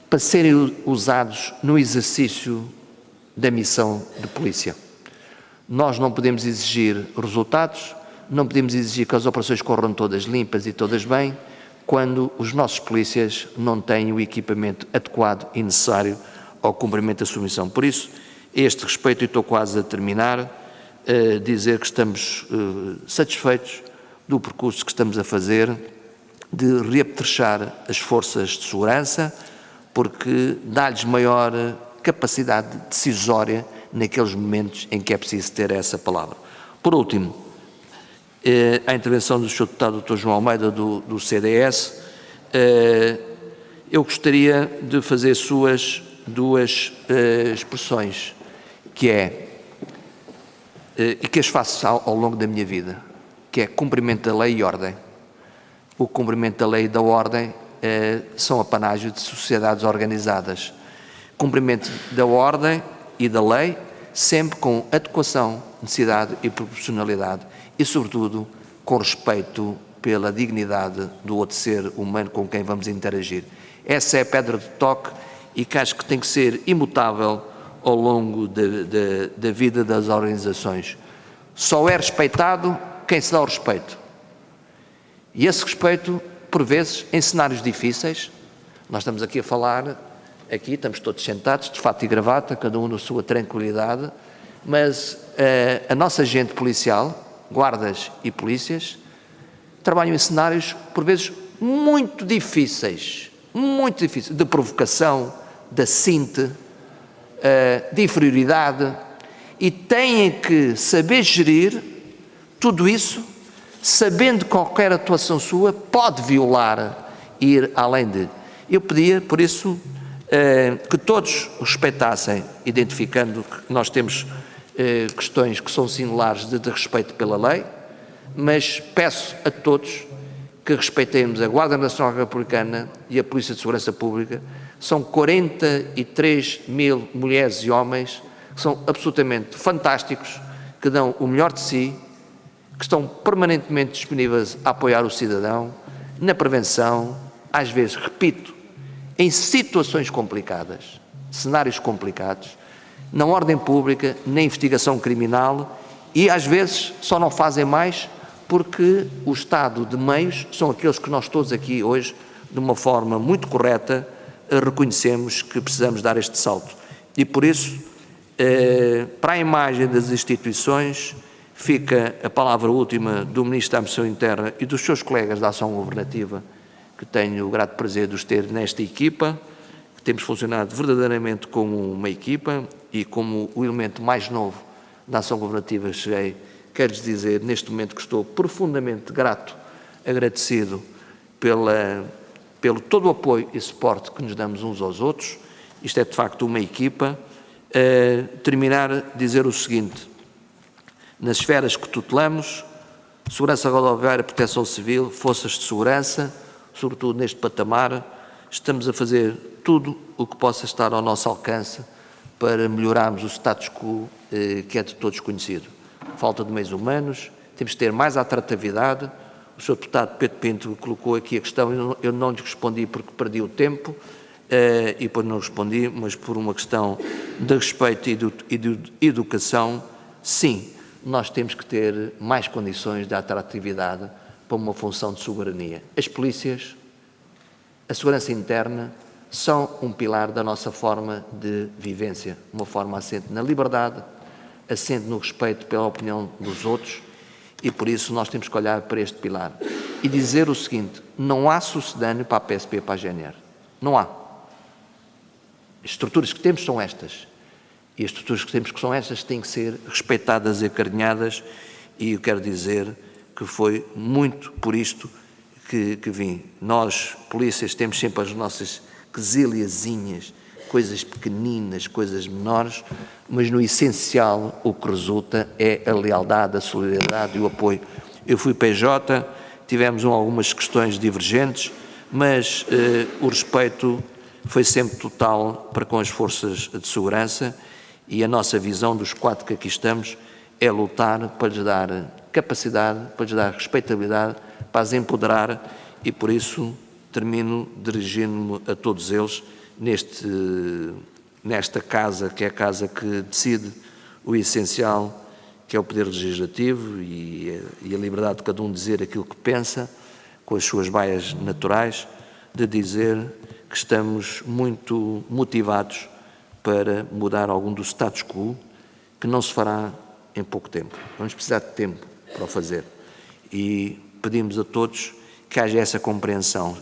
para serem usados no exercício da missão de polícia. Nós não podemos exigir resultados, não podemos exigir que as operações corram todas limpas e todas bem, quando os nossos polícias não têm o equipamento adequado e necessário ao cumprimento da sua missão. Por isso, a este respeito, e estou quase a terminar, dizer que estamos satisfeitos do percurso que estamos a fazer de reapetrechar as forças de segurança, porque dá-lhes maior capacidade decisória naqueles momentos em que é preciso ter essa palavra. Por último, a intervenção do Sr. Deputado Dr. João Almeida, do CDS, eu gostaria de fazer suas duas expressões, que é, e que as faço ao longo da minha vida, que é cumprimento da lei e ordem. O cumprimento da lei e da ordem são apanágio de sociedades organizadas. Cumprimento da ordem e da lei, sempre com adequação, necessidade e proporcionalidade e, sobretudo, com respeito pela dignidade do outro ser humano com quem vamos interagir. Essa é a pedra de toque e que acho que tem que ser imutável ao longo da vida das organizações. Só é respeitado quem se dá o respeito. E esse respeito, por vezes, em cenários difíceis, nós estamos aqui a falar, estamos todos sentados, de fato e gravata, cada um na sua tranquilidade, mas a nossa gente policial, guardas e polícias, trabalham em cenários, por vezes, muito difíceis, de provocação, de assinte, de inferioridade, e têm que saber gerir tudo isso, sabendo que qualquer atuação sua pode violar e ir além de. Eu pedia, por isso, que todos respeitassem, identificando que nós temos questões que são singulares de respeito pela lei, mas peço a todos que respeitemos a Guarda Nacional Republicana e a Polícia de Segurança Pública. São 43 mil mulheres e homens que são absolutamente fantásticos, que dão o melhor de si, que estão permanentemente disponíveis a apoiar o cidadão, na prevenção, às vezes, repito, em situações complicadas, cenários complicados, na ordem pública, na investigação criminal e, às vezes, só não fazem mais porque o estado de meios são aqueles que nós todos aqui hoje, de uma forma muito correta, reconhecemos que precisamos dar este salto. E, por isso, para a imagem das instituições, fica a palavra última do Ministro da Administração Interna e dos seus colegas da ação governativa, que tenho o grato prazer de os ter nesta equipa, que temos funcionado verdadeiramente como uma equipa e como o elemento mais novo da ação governativa cheguei. Quero-lhes dizer, neste momento, que estou profundamente grato, agradecido pelo todo o apoio e suporte que nos damos uns aos outros. Isto é, de facto, uma equipa. Terminar, dizer o seguinte: nas esferas que tutelamos, segurança rodoviária, proteção civil, forças de segurança, sobretudo neste patamar, estamos a fazer tudo o que possa estar ao nosso alcance para melhorarmos o status quo que é de todos conhecido. Falta de meios humanos, temos de ter mais atratividade. O Sr. Deputado Pedro Pinto colocou aqui a questão, eu não lhe respondi porque perdi o tempo, e depois não respondi, mas por uma questão de respeito e de educação, sim, nós temos que ter mais condições de atratividade para uma função de soberania. As polícias, a segurança interna, são um pilar da nossa forma de vivência, uma forma assente na liberdade, assente no respeito pela opinião dos outros, e por isso nós temos que olhar para este pilar. E dizer o seguinte: não há sucedâneo para a PSP e para a GNR. Não há. As estruturas que temos são estas. E as estruturas que temos que são estas têm que ser respeitadas e acarinhadas, e eu quero dizer que foi muito por isto que vim. Nós, polícias, temos sempre as nossas quesilhazinhas, coisas pequeninas, coisas menores, mas no essencial o que resulta é a lealdade, a solidariedade e o apoio. Eu fui PJ, tivemos algumas questões divergentes, mas o respeito foi sempre total para com as forças de segurança, e a nossa visão dos quatro que aqui estamos é lutar para lhes dar capacidade, para lhes dar respeitabilidade, para as empoderar, e por isso termino dirigindo-me a todos eles nesta casa, que é a casa que decide o essencial, que é o Poder Legislativo e a liberdade de cada um dizer aquilo que pensa, com as suas baias naturais, de dizer que estamos muito motivados para mudar algum do status quo, que não se fará em pouco tempo. Vamos precisar de tempo para o fazer. E pedimos a todos que haja essa compreensão.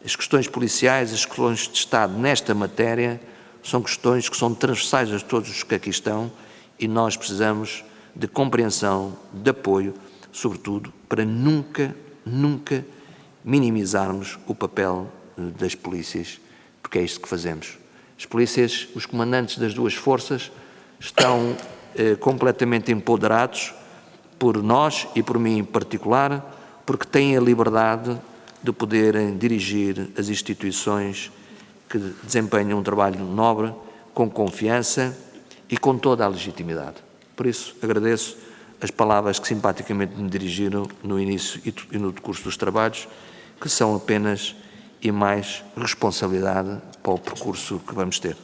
As questões policiais, as questões de Estado nesta matéria, são questões que são transversais a todos os que aqui estão e nós precisamos de compreensão, de apoio, sobretudo para nunca minimizarmos o papel das polícias, porque é isto que fazemos. As polícias, os comandantes das duas forças, estão completamente empoderados por nós e por mim em particular, porque têm a liberdade de poderem dirigir as instituições que desempenham um trabalho nobre, com confiança e com toda a legitimidade. Por isso, agradeço as palavras que simpaticamente me dirigiram no início e no decurso dos trabalhos, que são apenas e mais responsabilidade para o percurso que vamos ter.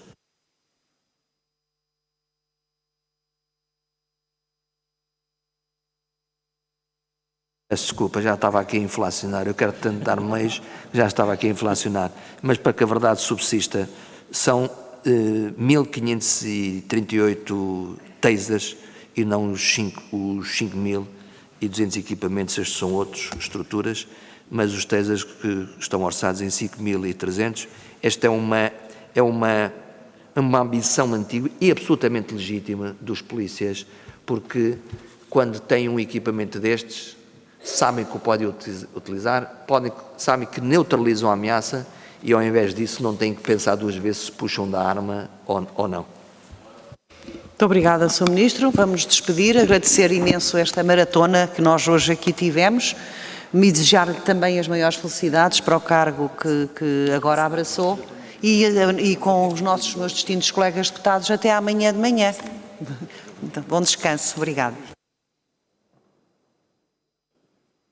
Peço desculpa, já estava aqui a inflacionar, eu quero tanto dar meios, já estava aqui a inflacionar, mas para que a verdade subsista, são 1.538 tasers e não os 5.200 equipamentos, estes são outras estruturas, mas os tasers que estão orçados em 5.300, esta é uma ambição antiga e absolutamente legítima dos polícias, porque quando têm um equipamento destes, sabem que o podem utilizar, sabem que neutralizam a ameaça e, ao invés disso, não têm que pensar duas vezes se puxam da arma ou não. Muito obrigada, Sr. Ministro. Vamos nos despedir, agradecer imenso esta maratona que nós hoje aqui tivemos, me desejar-lhe também as maiores felicidades para o cargo que agora abraçou e com os meus distintos colegas deputados até amanhã de manhã. Então, bom descanso. Obrigada.